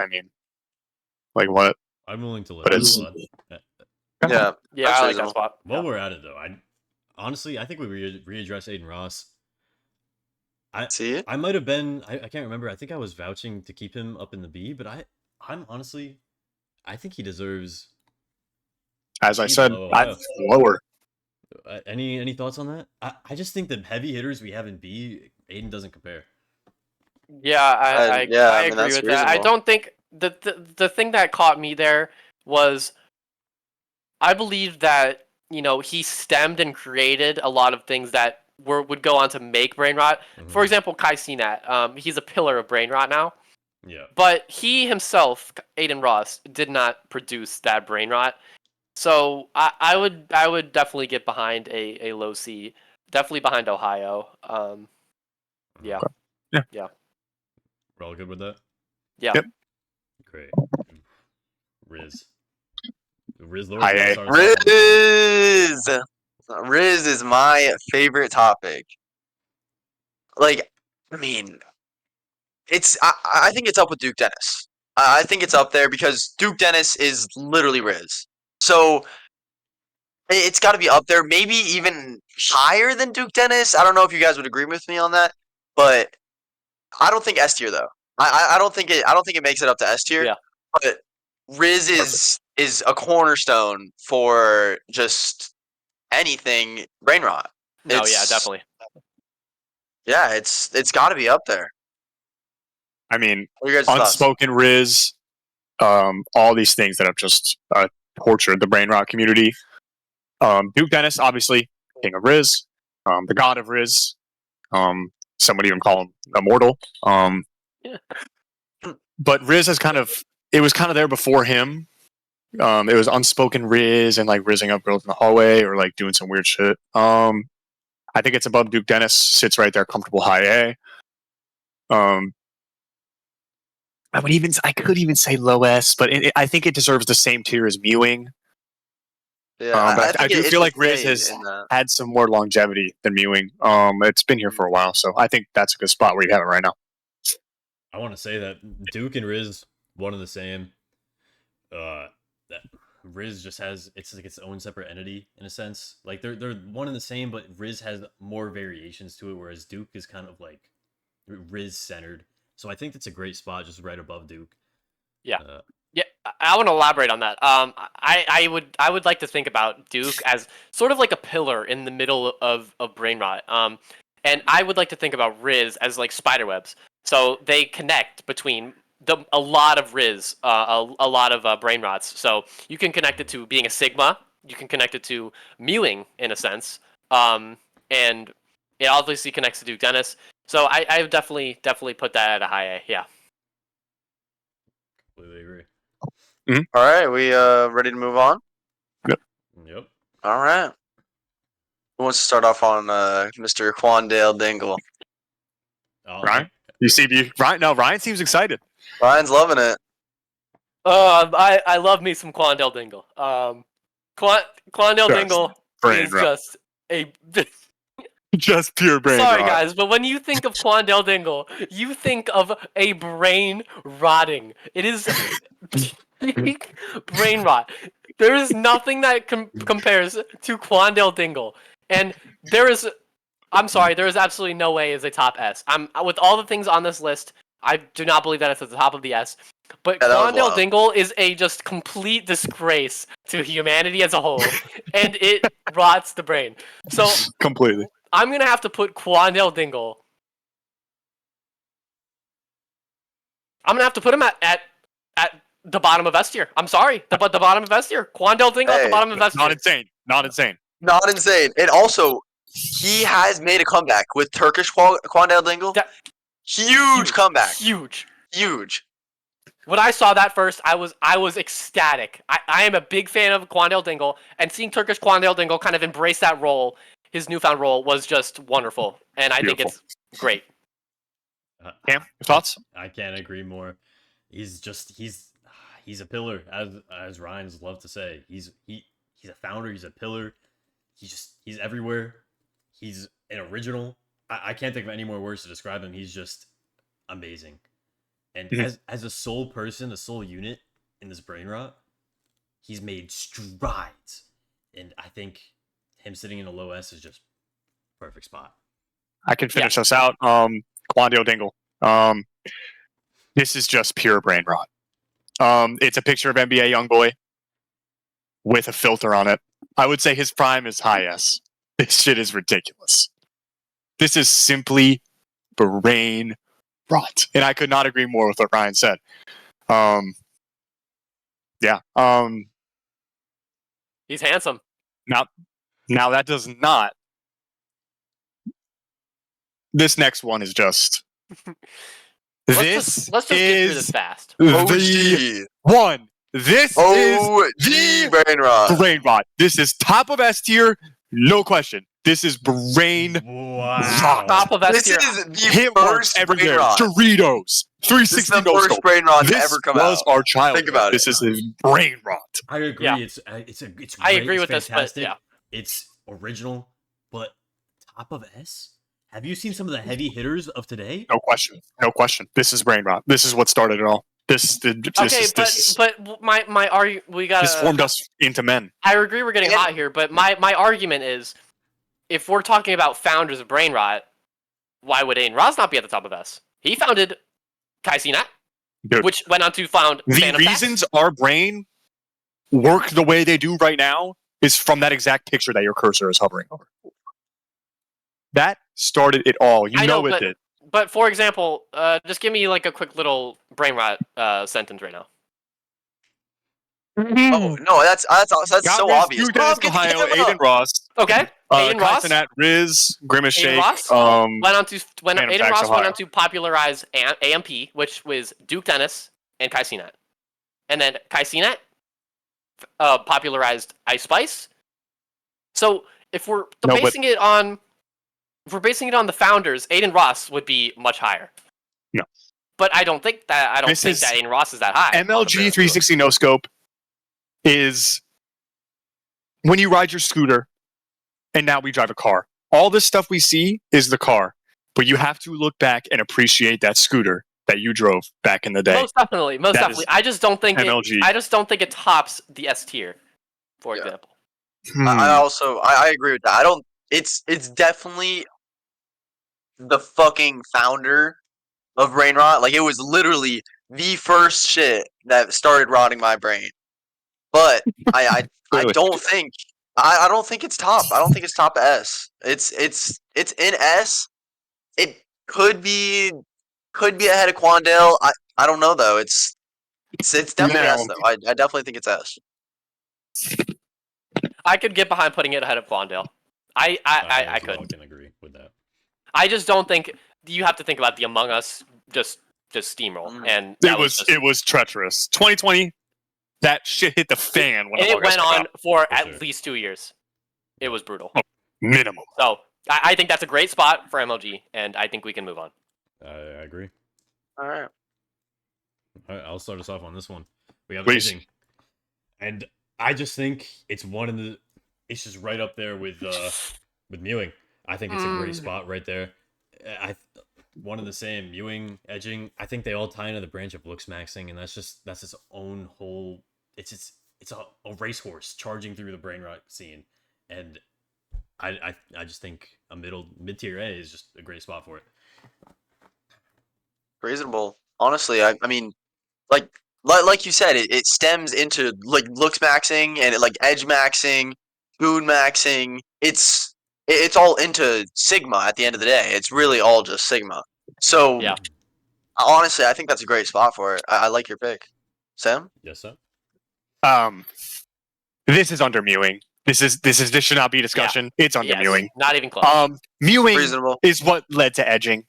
like what? I'm willing to But let it's- that. Yeah, Yeah, that's I like reasonable. that spot. While Yeah. we're at it, though, honestly I think we readdress Aiden Ross. See, I might have been. I can't remember. I think I was vouching to keep him up in the B, but I'm honestly, I think he deserves. As I C said, below I'm Ohio. lower. Any thoughts on that? I just think the heavy hitters we have in B, Aiden doesn't compare. Yeah, I I mean, agree that's with that. I reasonable. don't think the thing that caught me there was I believe that he stemmed and created a lot of things that would go on to make brain rot. For Mhm. example, Kai Cenat, he's a pillar of brain rot now. Yeah. But he himself, Aiden Ross, did not produce that brain rot. So I would definitely get behind a low C, definitely behind Ohio. Yeah, Yeah. yeah, We're all good with that. yeah. Yep. Great. Rizz. Rizz lower. High A. Start us off on this Rizz is my favorite topic. Like, I mean, I think it's up with Duke Dennis. I think it's up there because Duke Dennis is literally Rizz. So it's got to be up there, maybe even higher than Duke Dennis. I don't know if you guys would agree with me on that, but I don't think S tier though. I don't think it makes it up to S tier. Yeah. But Rizz is a cornerstone for just anything brain rot. No, yeah, It's- definitely. Yeah, it's got to be up there. I mean, What are your guys' thoughts? unspoken Riz, all these things that have just tortured the brain rot community. Duke Dennis, obviously, king of Riz, the god of Riz. Some would even call him immortal. Yeah. But Riz has it was kind of there before him. It was unspoken Riz and like rizzing up girls in the hallway or like doing some weird shit. I think it's above Duke Dennis, sits right there, comfortable high A. I could even say low S, but I think it deserves the same tier as Mewing. Yeah, But I think do it feel like should Riz stay has in that. had some more longevity than Mewing. It's been here for a while, so I think that's a good spot where you have it right now. I want to say that Duke and Rizz, one of the same. That Rizz just has it's like its own separate entity in a sense. Like they're one and the same, but Rizz has more variations to it, whereas Duke is kind of like Rizz centered. So I think that's a great spot, just right above Duke. Yeah. Yeah, I want to elaborate on that. I would like to think about Duke as sort of like a pillar in the middle of brain rot. And I would like to think about Rizz as like spider webs. So they connect between a lot of Rizz, a lot of brain rots. So you can connect it to being a sigma, you can connect it to mewing in a sense, and it obviously connects to Duke Dennis. So I definitely put that at a high A. Yeah. Completely agree. All right, we ready to move on? Yep. All right. Who wants to start off on Mr. Quandale Dingle? Ryan, you see, Ryan seems excited. Ryan's loving it. I love me some Quandale Dingle. Quandale Dingle is Brainrot. just a. Just pure brain Sorry, rot. guys, but when you think of Quandale Dingle, you think of a brain rotting. It is brain rot. There is nothing that compares to Quandale Dingle, and there is. I'm sorry, there is absolutely no way is a top S. With all the things on this list, I do not believe that it's at the top of the S. But Yeah, that was Quandale wild. Dingle is a just complete disgrace to humanity as a whole, and it rots the brain. So Completely. I'm gonna have to put Quandale Dingle. I'm gonna have to put him at the bottom of S tier. I'm sorry, the bottom of S tier. Quandale Dingle at the Hey, bottom of S tier. Not insane. Not insane. Not insane. And also, he has made a comeback with Turkish Quandale Dingle. Huge comeback. Huge. When I saw that first, I was ecstatic. I am a big fan of Quandale Dingle, and seeing Turkish Quandale Dingle kind of embrace that role, his newfound role, was just wonderful. And I think it's great. Cam, your thoughts? I can't agree more. He's a pillar, as Ryan's love to say. He's a founder. He's a pillar. He's everywhere. He's an original. I can't think of any more words to describe him. He's just amazing. And as a sole person, a sole unit in this brain rot, he's made strides. And I think him sitting in a low S is just perfect spot. I can finish us out. Quandale Dingle. This is just pure brain rot. It's a picture of NBA YoungBoy with a filter on it. I would say his prime is high S. This shit is ridiculous. This is simply brain rot. And I could not agree more with what Ryan said. Yeah. He's handsome. Now that does not. This next one is just. Let's just get through this fast. The one. This is the brain rot. Brain rot. This is top of S tier, no question. This is brain rot. Top of S This tier. is the Hit first every brain day. rot. Doritos. 360 This is the no first scope. brain rot to This ever come was out. our childhood. Think about it. This is a brain rot. I agree. Yeah. It's great. I agree with it's this, but fantastic. yeah. It's original, but top of S. Have you seen some of the heavy hitters of today? No question. No question. This is brain rot. This is what started it all. This my argument, we got. This formed us into men. I agree we're getting hot here, but my argument is, if we're talking about founders of brain rot, why would Aiden Ross not be at the top of S? He founded Kai Cenat, which went on to found The Phantom reasons Facts. our brain work the way they do right now is from that exact picture that your cursor is hovering over. That started it all. You know it did. But for example, just give me like a quick little brain rot sentence right now. Oh no, that's so obvious. Dennis, Ohio, Aiden Ross. Okay, Aiden Ross. Rizz, Grimace Aiden Shake. Ross Phantom Aiden Facts, Ross went Ohio. on to popularize AMP, which was Duke Dennis and Kai Cenat. And then Kai Cenat popularized Ice Spice. So if we're basing it on the founders, Aiden Ross would be much higher. No. But I don't think that Aiden Ross is that high. MLG 360 no scope is when you ride your scooter and now we drive a car. All this stuff we see is the car, but you have to look back and appreciate that scooter that you drove back in the day. Most definitely. I just don't think MLG. I just don't think it tops the S tier, for example. I agree with that. It's definitely the fucking founder of brain rot. Like, it was literally the first shit that started rotting my brain. But I don't think I don't think it's top. I don't think it's top S. It's in S. It could be ahead of Quandale. I don't know though. It's definitely S though. I definitely think it's S. I could get behind putting it ahead of Quandale. I as could. well can agree with that. I just don't think you have to think about the Among Us just steamroll, Mm. and that it was treacherous. 2020, that shit hit the fan when and it Among Us went came on out. for For at sure. least 2 years. It was brutal. Minimum. So I think that's a great spot for MLG, and I think we can move on. I agree. All right. All right, I'll start us off on this one. We have Please. edging, and I just think it's it's just right up there with mewing. I think it's a great spot right there. One and the same, mewing, edging. I think they all tie into the branch of looks maxing, and that's its own whole. It's a racehorse charging through the brainrot scene, and I just think a mid tier A is just a great spot for it. Reasonable. Honestly, I mean, like you said, it stems into like looks maxing and like edge maxing, boon maxing. It's all into Sigma at the end of the day. It's really all just Sigma. So Yeah. honestly, I think that's a great spot for it. I like your pick, Sam. Yes, sir. This is under mewing. This should not be discussion. It's under Yes, mewing. not even close. Mewing Reasonable. is what led to edging.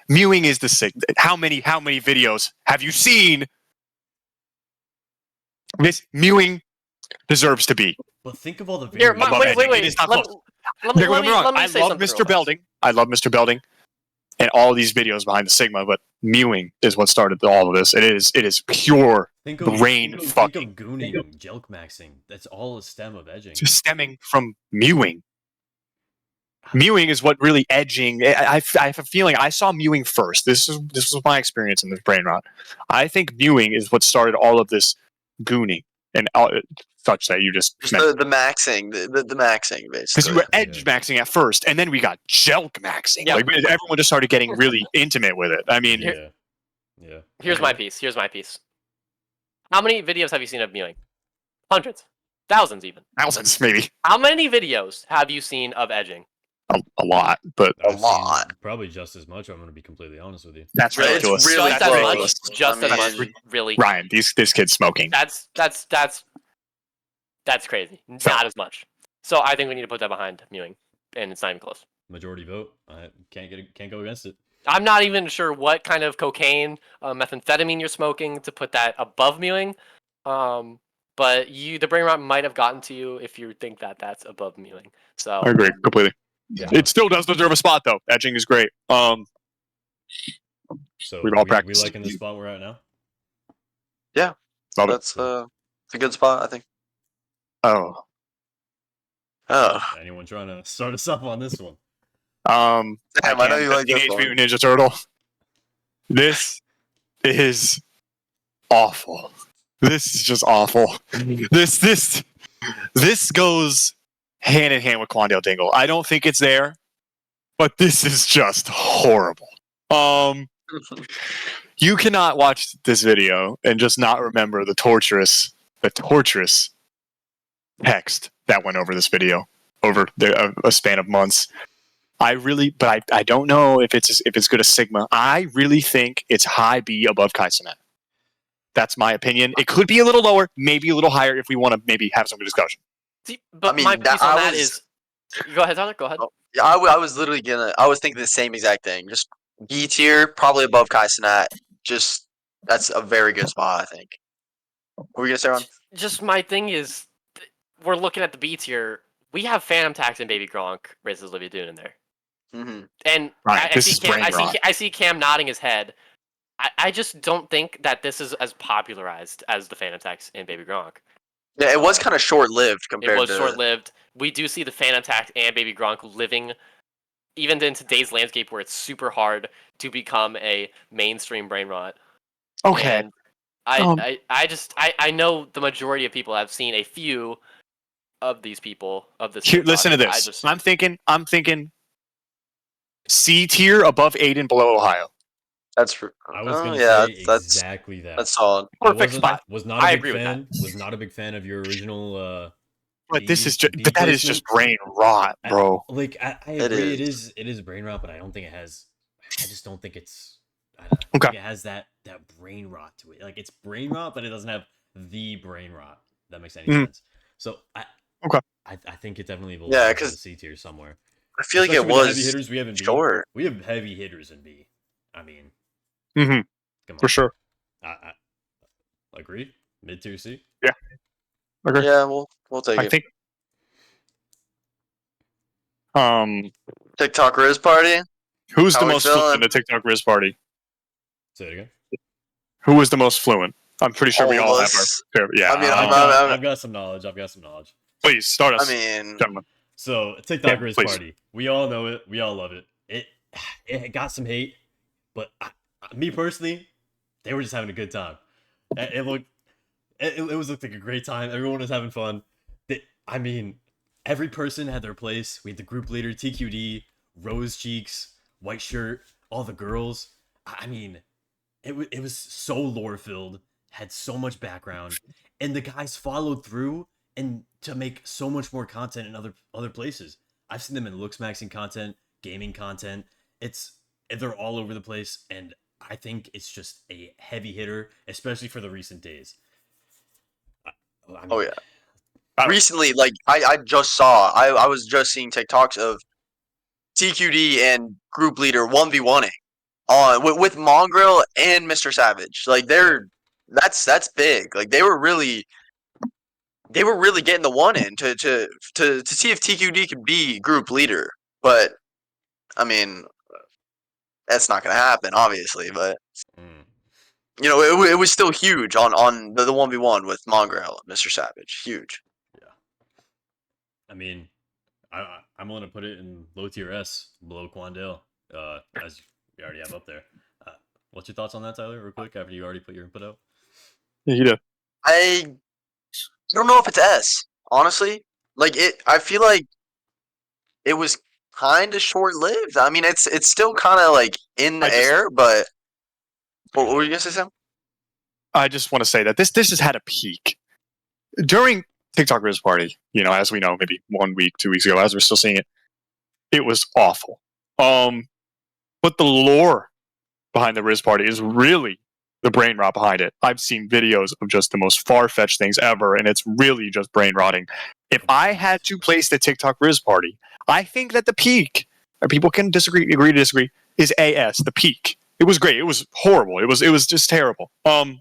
Mewing is the sig. How many videos have you seen? This mewing deserves to be. But think of all the Here, variables. above edging. wait. It is not Let, close. let me, Don't let get me, me wrong. let me I say love something Mr. real fast. Belding. I love Mr. Belding and all these videos behind the Sigma, but mewing is what started all of this. It is pure Think of brain think fucking. of gooning, jelk maxing. That's all a stem of edging. Just stemming from mewing. Mewing is what really edging. I have a feeling I saw mewing first. This was my experience in this brain rot. I think mewing is what started all of this gooning and such that you just Just meant. the maxing, the maxing, Because basically. you were edge maxing at first, and then we got jelk maxing. Yeah. Like everyone just started getting really intimate with it. I mean, Yeah. Here's my piece. How many videos have you seen of mewing? Hundreds, thousands, even. thousands maybe, How many videos have you seen of edging? a lot, but A I've seen lot. probably just as much. I'm going to be completely honest with you. that's It's ridiculous. really Just as much. close. Just I as mean- much. Really. Ryan, this kid's smoking. That's crazy. So- Not as much. So I think we need to put that behind mewing, and it's not even close. Majority vote. I can't go against it. I'm not even sure what kind of cocaine, methamphetamine you're smoking to put that above mewing. But the brain rot might have gotten to you if you think that that's above mewing. So I agree completely. Yeah. It still does deserve a spot though. Edging is great. So We've all we practiced. liking the spot we're at now? Love it. That's it's a good spot, I think. Oh, Anyone trying to start us up on this one? Damn, I know you like this Teenage one. Mutant Ninja Turtle. This is awful. This is just awful. This goes hand in hand with Quandale Dingle. I don't think it's there, but this is just horrible. You cannot watch this video and just not remember the torturous text that went over this video over a span of months. I don't know if it's good as Sigma. I really think it's high B above Kaisenet. That's my opinion. It could be a little lower, maybe a little higher if we want to maybe have some good discussion. See, but I mean, my that- piece on I that was- is. Go ahead, Tyler. Go ahead. Yeah, I was literally I was thinking the same exact thing. Just B tier, probably above Kaisenat. Just that's a very good spot, I think. What were we gonna say, Ron? Just my thing is, we're looking at the B tier. We have Phantom Tax and Baby Gronk, Rizzes, Livvy Dune in there, Mm-hmm. and Right, I this see is Cam. brain rot. I see Cam nodding his head. I just don't think that this is as popularized as the Phantom Tax and Baby Gronk. Yeah, it was kind of short lived It compared was to. short-lived. We do see the Phantom Tax and Baby Gronk living, even in today's landscape where it's super hard to become a mainstream brain rot. Okay. And I know the majority of people have seen a few of these people of this. Here, listen to brain rot. this. I'm thinking C tier above Aiden, below Ohio. That's I was going to yeah, say that's exactly that. that's solid. Perfect spot. Was not I a big agree with fan. Was not a big fan of your original. But this is B but that is just brain rot, bro. I It agree. is. It is brain rot, but I don't think it has. I just don't think it's. I Okay. think it has that brain rot to it. Like it's brain rot, but it doesn't have the brain rot. If that makes any sense. So I think it definitely belongs Yeah, in the because C tier somewhere. I feel like it Especially with the heavy was hitters we have in B. short. We have heavy hitters in B. I mean, Mm-hmm. come on. For sure. I agree. Mid tier C. Yeah. Okay. Yeah, we'll take I it. think. TikTok Rizz party. Who's How the we most fluent in feeling? the TikTok Rizz party? Say it again. Who was the most fluent? I'm pretty sure we All of all have us. our favorite. Yeah. I mean, I've got some knowledge. Please start I us, mean, gentlemen. So TikTok Yeah, Riz please. Party. We all know it. We all love it. It got some hate, but me personally, they were just having a good time. It looked looked like a great time. Everyone was having fun. I mean, every person had their place. We had the group leader, TQD, Rose Cheeks, White Shirt, all the girls. I mean, it was so lore filled, had so much background, and the guys followed through and to make so much more content in other places. I've seen them in looks maxing content, gaming content. They're all over the place, and I think it's just a heavy hitter, especially for the recent days. I mean, oh yeah. Recently, like I just saw, I was just seeing TikToks of TQD and group leader 1v1ing on with Mongrel and Mr. Savage. Like that's big. Like they were really getting the one in to see if TQD could be group leader. But I mean, that's not gonna happen, obviously. But mm, you know, it was still huge on the 1v1 with Mongrel and Mr. Savage. Huge. yeah. I mean, I'm going to put it in low tier S below Quandale, as we already have up there. What's your thoughts on that, Tyler, real quick, after you already put your input out? Yeah, you do. I don't know if it's S, honestly. Like I feel like it was kind of short lived. I mean, it's still kind of like in the air, but what were you gonna say, Sam? I just want to say that this has had a peak during TikTok Riz Party. You know, as we know, maybe 1 week, 2 weeks ago, as we're still seeing it, it was awful. But the lore behind the Riz Party is really the brain rot behind it. I've seen videos of just the most far fetched things ever, and it's really just brain rotting. If I had to place the TikTok Riz Party, I think that the peak, and people can agree to disagree, is AS, the peak. It was great. It was horrible. It was just terrible. But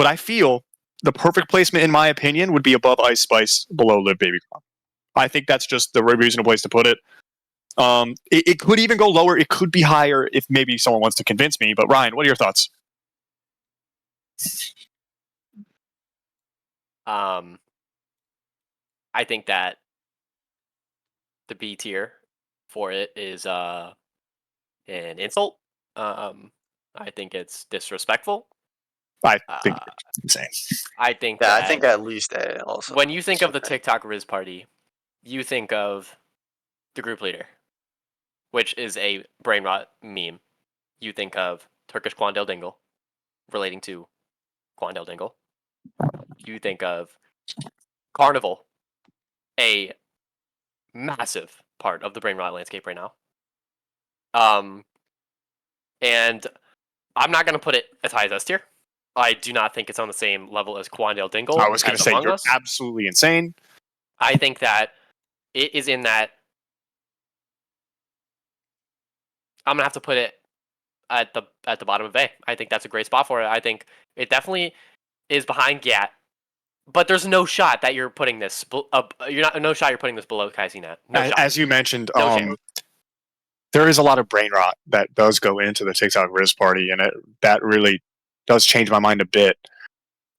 I feel the perfect placement, in my opinion, would be above Ice Spice, below Live Baby Con. I think that's just the reasonable place to put it. It could even go lower. It could be higher if maybe someone wants to convince me. But Ryan, what are your thoughts? I think that the B tier for it is an insult. I think it's disrespectful. I think it's insane. I think Yeah, that I think at least A also. when you think of the TikTok Riz Party, you think of the group leader, which is a brainrot meme. You think of Turkish Quandale Dingle relating to Quandale Dingle. You think of Carnival, a massive part of the brainrot landscape right now. And I'm not going to put it as high as S tier. I do not think it's on the same level as Quandale Dingle. I was going to say Among you're Us. absolutely insane. I think that it is in that. I'm gonna have to put it at the bottom of A. I think that's a great spot for it. I think it definitely is behind gyat, but there's no shot that you're putting this. No shot you're putting this below Kaizina. No shot. As you mentioned, No chance. there is a lot of brain rot that does go into the TikTok Riz Party, and that really does change my mind a bit.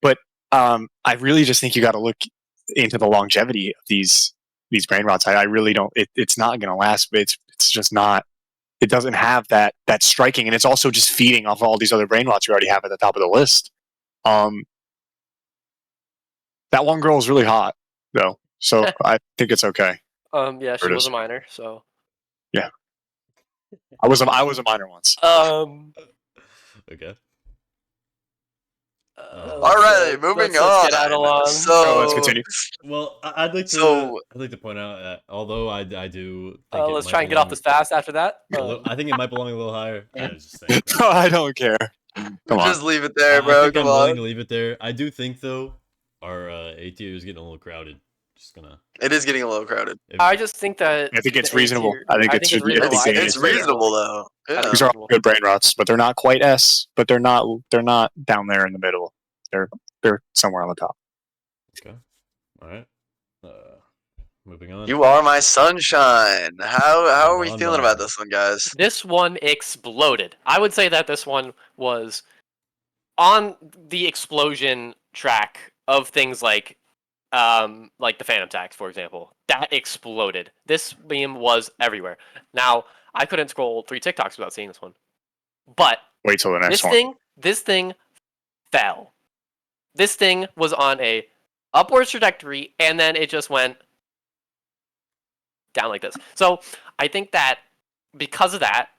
But I really just think you got to look into the longevity of these brain rots. I really don't. It's not going to last. But it's just not. It doesn't have that striking, and it's also just feeding off all these other brain rots we already have at the top of the list. That one girl is really hot, though, so I think it's okay. Yeah, she was a minor, so yeah. I was a minor once. Okay. All right, moving on. Let's get out along. So let's continue. Well, I'd like to point out that although I do think let's try and get off this fast after that. I think it might belong a little higher. I was just saying. I don't care. Come on. Just leave it there, I bro. think Come I'm willing on. to leave it there. I do think though our A tier is getting a little crowded. Just gonna. It is getting a little crowded. I just think that I think it's the A reasonable. tier- I think I it's think it's reasonable. it's- I think It's fair. reasonable though. I think Yeah. These are all reasonable. good brain rots, but they're not quite S. But they're not down there in the middle. They're somewhere on the top. Okay. All right. Moving on. You are my sunshine. How are we Bon feeling bon. about this one, guys? This one exploded. I would say that this one was on the explosion track of things like the Phantom Tax, for example. That exploded. This meme was everywhere. Now, I couldn't scroll 3 TikToks without seeing this one. But Wait till the next this thing fell. This thing was on a upwards trajectory, and then it just went down like this. So I think that because of that,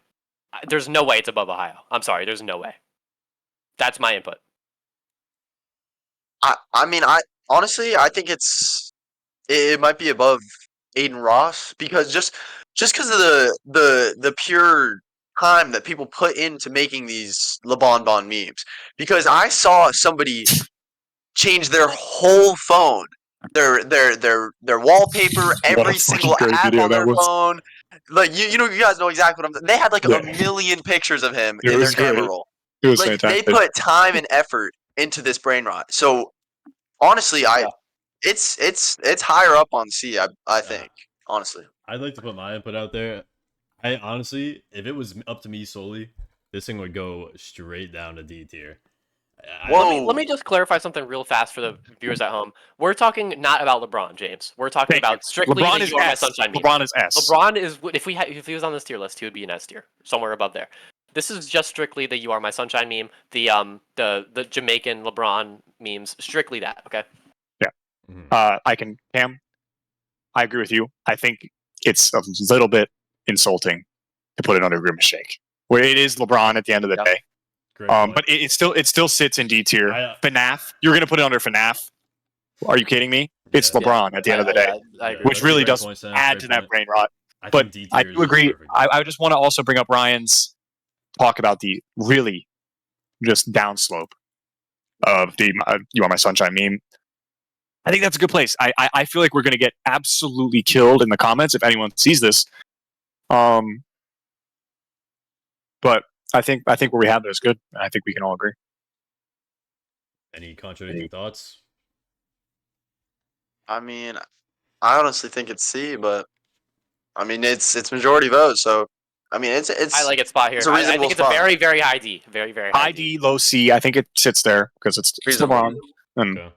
there's no way it's above Ohio. I'm sorry, there's no way. That's my input. I mean, I honestly, I think it might be above Aiden Ross because just because of the pure time that people put into making these LeBon memes. Because I saw somebody change their whole phone, their wallpaper, every single great app video on that their was. phone. Like you know, you guys know exactly what I'm. They had like Yeah. a million pictures of him It in their was camera great. roll. It was Like they fantastic. put time and effort into this brain rot. So honestly, it's higher up on C. I think honestly. I'd like to put my input out there. I honestly, if it was up to me solely, this thing would go straight down to D tier. Let me just clarify something real fast for the viewers at home. We're talking not about LeBron James. We're talking Thank you. about strictly LeBron the is You Are My S. Sunshine meme. LeBron is S. LeBron is if he was on this tier list, he would be an S tier, somewhere above there. This is just strictly the You Are My Sunshine meme, the Jamaican LeBron memes, strictly that. Okay. Cam, I agree with you. I think it's a little bit insulting to put it under Grimace Shake, where it is LeBron at the end of the day. Great point. But it still sits in D tier. FNAF, you're gonna put it under FNAF? Are you kidding me? It's Yeah. LeBron at the end of the day, I agree. which That's a really great does point, Sam. add Great to that point. brain rot. I But think D I tier do is agree. perfect. I just want to also bring up Ryan's talk about the really just downslope of the You Are My Sunshine meme. I think that's a good place. I feel like we're going to get absolutely killed in the comments if anyone sees this. But I think where we have it is good. I think we can all agree. Any contradicting thoughts? I mean, I honestly think it's C, but I mean it's majority vote, so I mean it's I like its spot here. it's a I reasonable think it's spot. a very, very high D. Very, very high High D, low C. I think it sits there because it's Reasonable. LeBron. And Okay.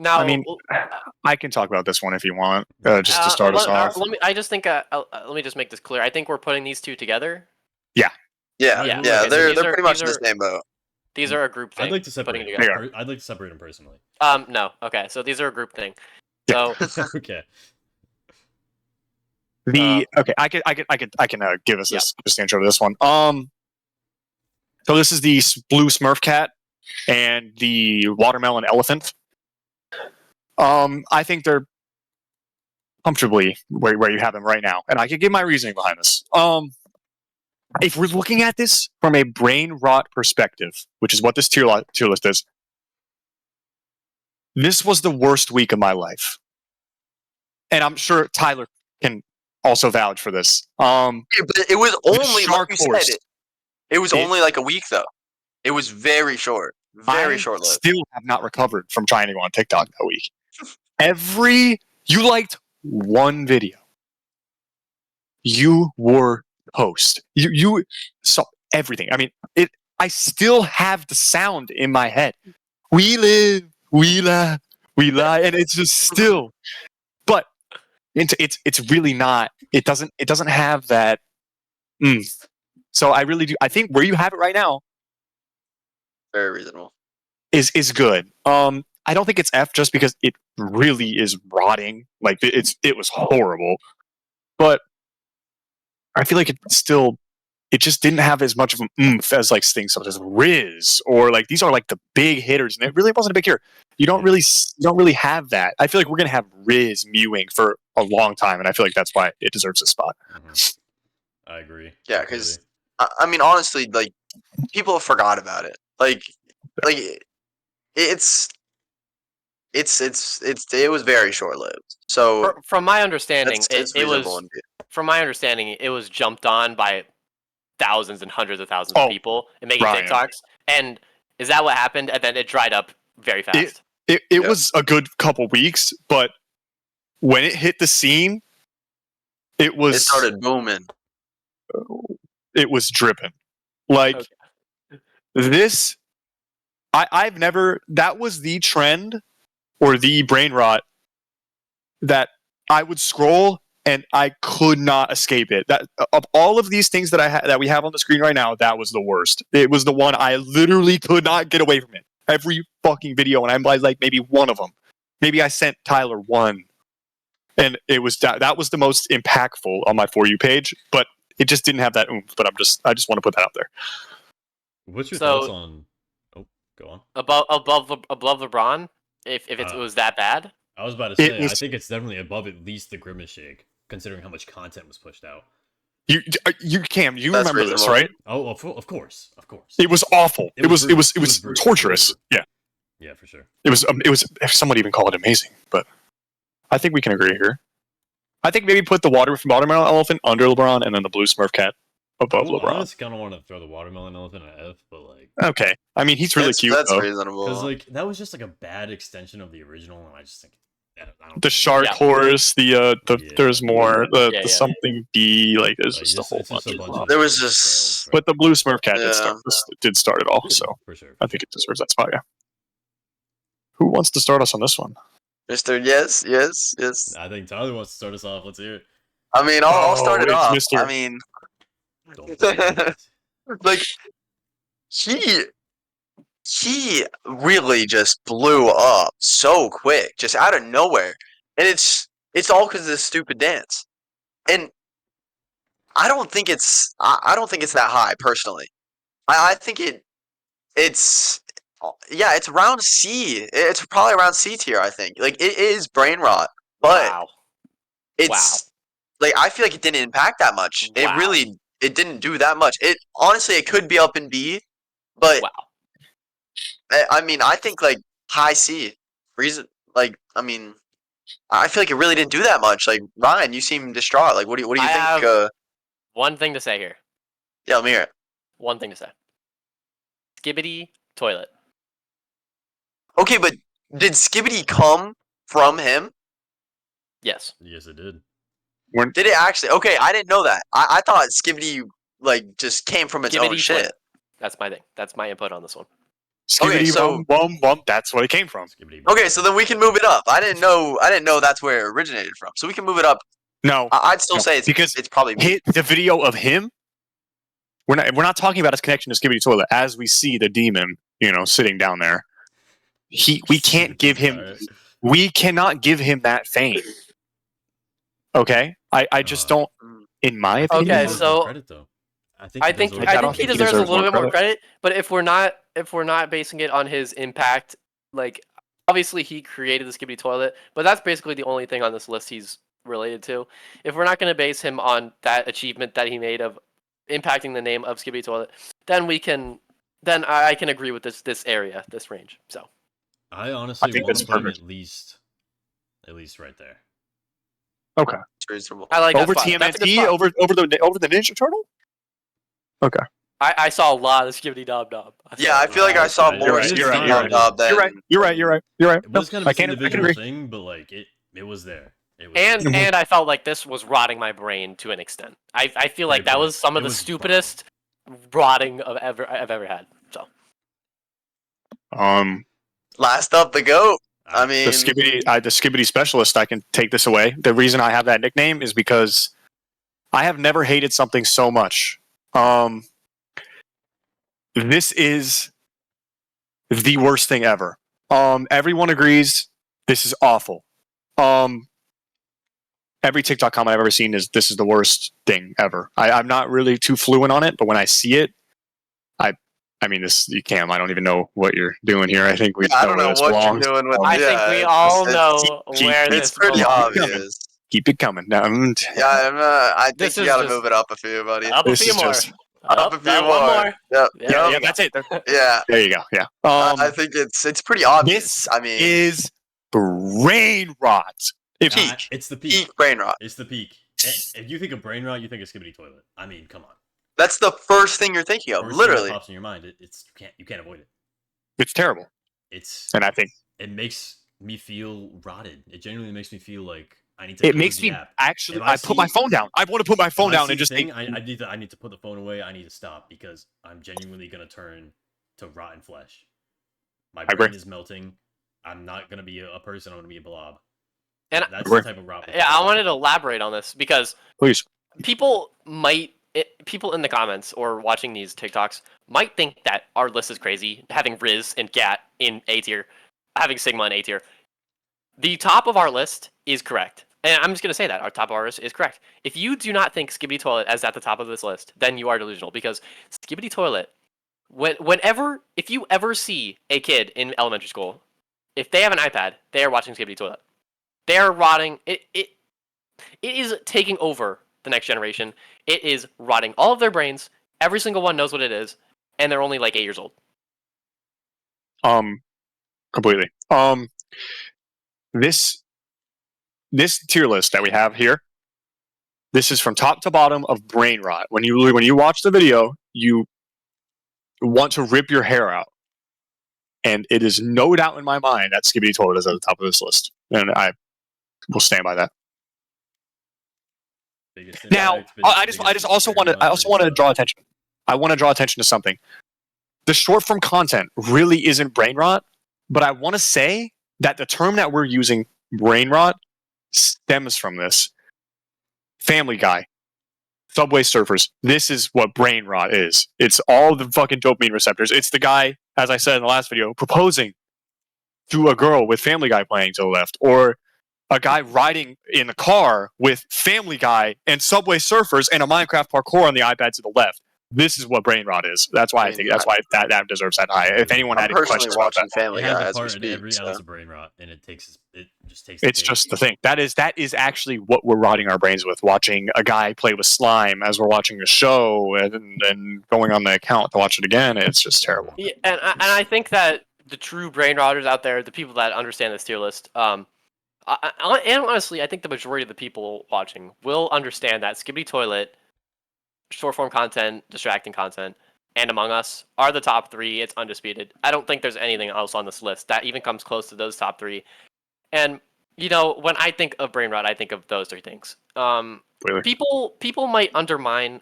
Now, I mean, I can talk about this one if you want, just to start us off. I just think let me just make this clear. I think we're putting these two together. Yeah, Yeah, yeah, okay, so they're these are- pretty much in these the same boat. These are a group thing. I'd like to separate. putting together. together. I'd like to separate them personally. No. Okay, so these are a group thing. So Okay. Okay, I can give us this just intro to this one. So this is the blue Smurf cat and the watermelon elephant. I think they're comfortably where you have them right now, and I can give my reasoning behind this. If we're looking at this from a brain rot perspective, which is what this tier list is, this was the worst week of my life, and I'm sure Tyler can also vouch for this. Yeah, but it was only Shark like you Force. said, it was only like a week though. It was very short, very I short lived. still have not recovered from trying to go on TikTok that week. You liked one video. You were post. You saw everything. I mean, I still have the sound in my head. We live, we laugh, we lie, and it's just still. But it's really not. It doesn't have that. So I really do. I think where you have it right now Very reasonable. is good. I don't think it's F just because it really is rotting. Like it was horrible. But I feel like it just didn't have as much of an oomph as like things such as Rizz or like these are like the big hitters, and it really wasn't a big hitter. You don't really have that. I feel like we're gonna have Rizz mewing for a long time, and I feel like that's why it deserves a spot. Mm-hmm. I agree. Yeah, because I mean, honestly, like people have forgot about it. Like it's it was very short lived. So From my understanding, it's it reasonable was indeed. from my understanding it was jumped on by thousands and hundreds of thousands Oh, of people and making Ryan. TikToks. And is that what happened? And then it dried up very fast. It Yep. was a good couple weeks, but when it hit the scene, it It started booming. dripping. Like Okay. this, I've never. That was the trend or the brain rot that I would scroll and I could not escape it. That of all of these things that that we have on the screen right now, that was the worst. It was the one I literally could not get away from it. Every fucking video, and I'm like maybe one of them. Maybe I sent Tyler one, and it was that was the most impactful on my For You page, but it just didn't have that oomph. But I just want to put that out there. What's your So- thoughts on? Oh, go on. Above LeBron, if it was that bad. I was about to say, I was- think it's definitely above at least the Grimace Shake, considering how much content was pushed out. You Cam, you That's remember this, reasonable. right? Oh, of course. It was awful. It It was was brutal. torturous. Yeah, Yeah, for sure. it was. If somebody even called it amazing, but I think we can agree here. I think maybe put the watermelon elephant under LeBron, and then the blue Smurf cat above I LeBron. honestly kind of want to throw the watermelon elephant at F, but like, Okay, I mean he's really cute That's though. reasonable. because like that was just like a bad extension of the original, and I just think I don't The shark Yeah. horse, Yeah. there's more, the Yeah. something bee, like there's like, just a whole it's just bunch. a bunch of of There was trails, just- But the blue Smurf cat Yeah. did start it all, so for sure. I think it deserves that spot. Yeah. Who wants to start us on this one? Mr. Yes. I think Tyler wants to start us off. Let's hear it. I mean, I'll start it it's off. Mr. I mean, Don't say it. like he really just blew up so quick, just out of nowhere, and it's all because of this stupid dance. And I don't think it's that high personally. I think it's it's around C. It's probably around C tier. I think like it is brain rot, but Wow. it's like I feel like it didn't impact that much. Wow. It didn't do that much. It honestly it could be up in B, but Wow. I mean I think like high C. Reason like I mean I feel like it really didn't do that much. Like Ryan, you seem distraught. Like what do you I think? have- One thing to say here. Yeah, let me hear it. One thing to say. Skibidi toilet. Okay, but did Skibidi come from him? Yes. Yes, it did. Did it actually? Okay, I didn't know that. I thought Skibidi like just came from its own Skibidi shit. toilet. That's my thing. That's my input on this one. Skibidi so- bum, that's where it came from. Skibidi. Okay, so then we can move it up. I didn't know that's where it originated from. So we can move it up. No, I'd still No, say because it's probably me. hit the video of him. We're not talking about his connection to Skibidi Toilet as we see the demon, sitting down there. We can't give him. Alright. We cannot give him that fame. Okay, I just don't. In my Okay, opinion, He deserves so- more credit, though. I think I he think does I I don't think he think he deserves a deserves little more bit more credit. But if we're not basing it on his impact, like obviously he created the Skibidi toilet, but that's basically the only thing on this list he's related to. If we're not going to base him on that achievement that he made of impacting the name of Skibidi toilet, then I can agree with this area, this range. So I honestly I think want that's to put him perfect. at least right there. okay. It's reasonable. I like Over that spot. That's a good TMNT, spot. over the Ninja Turtle. Okay, I saw a lot of Skibidi Dob Dob. Yeah, I feel like I saw You're more right, you're right, Skibidi you're right. Dob than you're right. You're right. It was kind of I an can individual agree. thing, but like it was there. It was And I felt like this was rotting my brain to an extent. I feel like Great that point. was some of It the was stupidest rotting I've ever had. So last up the goat. I mean, the Skibidi specialist. I can take this away. The reason I have that nickname is because I have never hated something so much. This is the worst thing ever. Everyone agrees this is awful. Every TikTok comment I've ever seen is this is the worst thing ever. I'm not really too fluent on it, but when I see it, I mean, you Cam, I don't even know what you're doing here. I think we I know don't where know this what belongs. you're doing with. I think we all know where It's this pretty belongs. obvious. Keep it coming. Yeah, I think This you is gotta just- move it up a few, buddy. Up a This few is more. just- Up a few one more. more. Yep. There Yeah, you go. that's it. Yeah. There you go. Yeah. I think it's pretty obvious. This I mean, is brain rot. If Peak. It's the peak. Peak brain rot. It's the peak. If you think of brain rot, you think of Skibiditoilet. I mean, come on. That's the first thing you're thinking of. First thing Literally. that pops in your mind. You can't avoid it. it's terrible, And I think it makes me feel rotted. It genuinely makes me feel like I need to. it close makes the me app. actually. If I put my phone down. I want to put my phone If I down see and just thing, think. I need to put the phone away. I need to stop because I'm genuinely gonna turn to rotten flesh. My agree. brain is melting. I'm not gonna be a person. I'm gonna be a blob. And That's agree. the type of rot. yeah, I wanted to elaborate on this because Please. people in the comments or watching these TikToks might think that our list is crazy, having rizz and gyat in A tier, having sigma in A tier. The top of our list is correct. And I'm just going to say that. Our top of our list is correct. If you do not think Skibiditoilet is at the top of this list, then you are delusional. Because Skibiditoilet, if you ever see a kid in elementary school, if they have an iPad, they are watching Skibiditoilet. They are rotting. It is taking over the next generation. It is rotting all of their brains. Every single one knows what it is. And they're only like 8 years old. Completely. This tier list that we have here, this is from top to bottom of brain rot. When you watch the video, you want to rip your hair out, and it is no doubt in my mind that Skibidi is at the top of this list, and I will stand by that. Now, I also want to draw attention. I want to draw attention to something. The short form content really isn't brain rot, but I want to say that the term that we're using, brain rot, stems from this. Family Guy, Subway Surfers. This is what brain rot is. It's all the fucking dopamine receptors. It's the guy, as I said in the last video, proposing to a girl with Family Guy playing to the left, or a guy riding in a car with Family Guy and Subway Surfers and a Minecraft parkour on the iPad to the left. This is what brain rot is. That's why I think that deserves that high. If anyone had any questions about that, Family Guy as we in speak. every So. ounce of brain rot, and it just takes. It's just the thing. That is actually what we're rotting our brains with. Watching a guy play with slime as we're watching a show, and going on the account to watch it again. It's just terrible. Yeah, and I think that the true brain rotters out there, the people that understand this tier list, and honestly, I think the majority of the people watching will understand that Skibiditoilet, short form content, distracting content, and Among Us are the top 3. It's undisputed. I don't think there's anything else on this list that even comes close to those top 3. And when I think of brain rot, I think of those 3 things. Really? People might undermine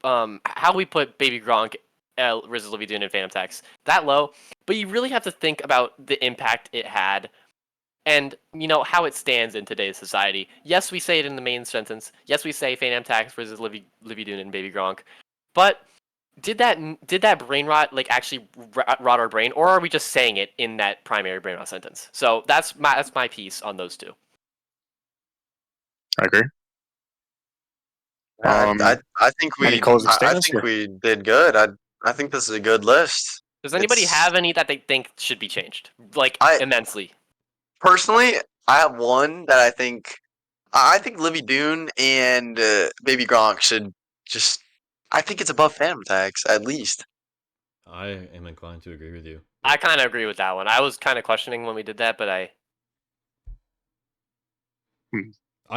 how we put Baby Gronk, rizzes, livvy, dunne, and Phantom Tax that low, but you really have to think about the impact it had. And, how it stands in today's society. Yes, we say it in the main sentence. Yes, we say Phantom Tax versus livvy, dunne, and Baby Gronk. But did that brain rot actually rot our brain, or are we just saying it in that primary brain rot sentence? So that's my piece on those 2. I agree. I think we we did good. I think this is a good list. Does anybody have any that they think should be changed, immensely? Personally, I have one that I think livvy dunne and Baby Gronk should just. I think it's above Phantom Tax at least. I am inclined to agree with you. I kind of agree with that one. I was kind of questioning when we did that, but I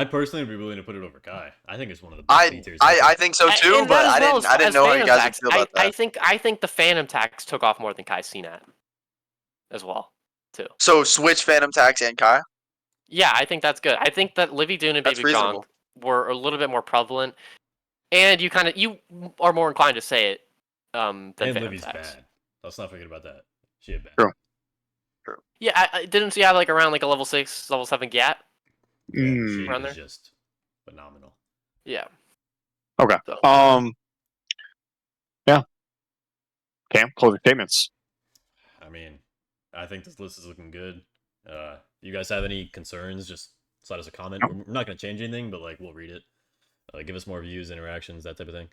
personally would be willing to put it over Kai. I think it's one of the best tiers. I think so too, but I didn't know how you guys would feel about that. I think the Phantom Tax took off more than Kai's CNAT as well, too. So switch Phantom Tax and Kai? Yeah, I think that's good. I think that livvy dunne and Baby Gronk were a little bit more prevalent, and you are more inclined to say it than Phantom Livvy's Tax. bad. Let's not forget about that. She had bad. True. Yeah, I didn't see how around a level 6, level 7 gyat. She Around was there? just phenomenal. Yeah. Okay. So. Yeah. Cam, closing statements. I mean, I think this list is looking good. You guys have any concerns? Just slide us a comment. We're not going to change anything, but we'll read it. Give us more views, interactions, that type of thing.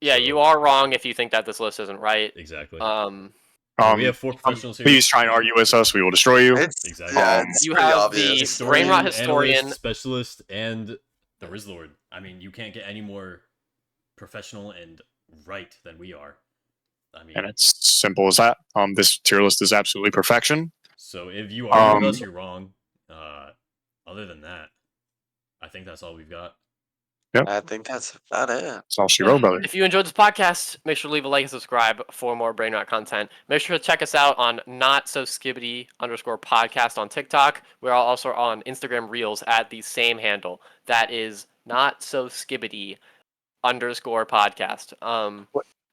Yeah, you are wrong if you think that this list isn't right. Exactly. We have 4 professionals here. Please try and argue with us. We will destroy you. Exactly. It's you pretty have obvious. the brainrot historian, analyst, specialist, and the Rizz Lord. I mean, you can't get any more professional and right than we are. I mean, and it's simple as that. This tier list is absolutely perfection. So if you argue with us, Um, you're wrong. Other than that, I think that's all we've got. I think that's about it. That's all she Yeah. wrote, brother. If you enjoyed this podcast, make sure to leave a like and subscribe for more brainrot content. Make sure to check us out on _skibidi_podcast on TikTok. We're also on Instagram Reels at the same handle. That is _skibidi_podcast.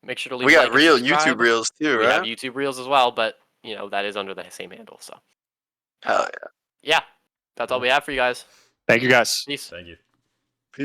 Make sure to leave We a got like and real subscribe. YouTube reels too, We have right? YouTube Reels as well, but that is under the same handle. So Hell yeah. yeah, that's all we have for you guys. Thank you guys. Peace. Thank you.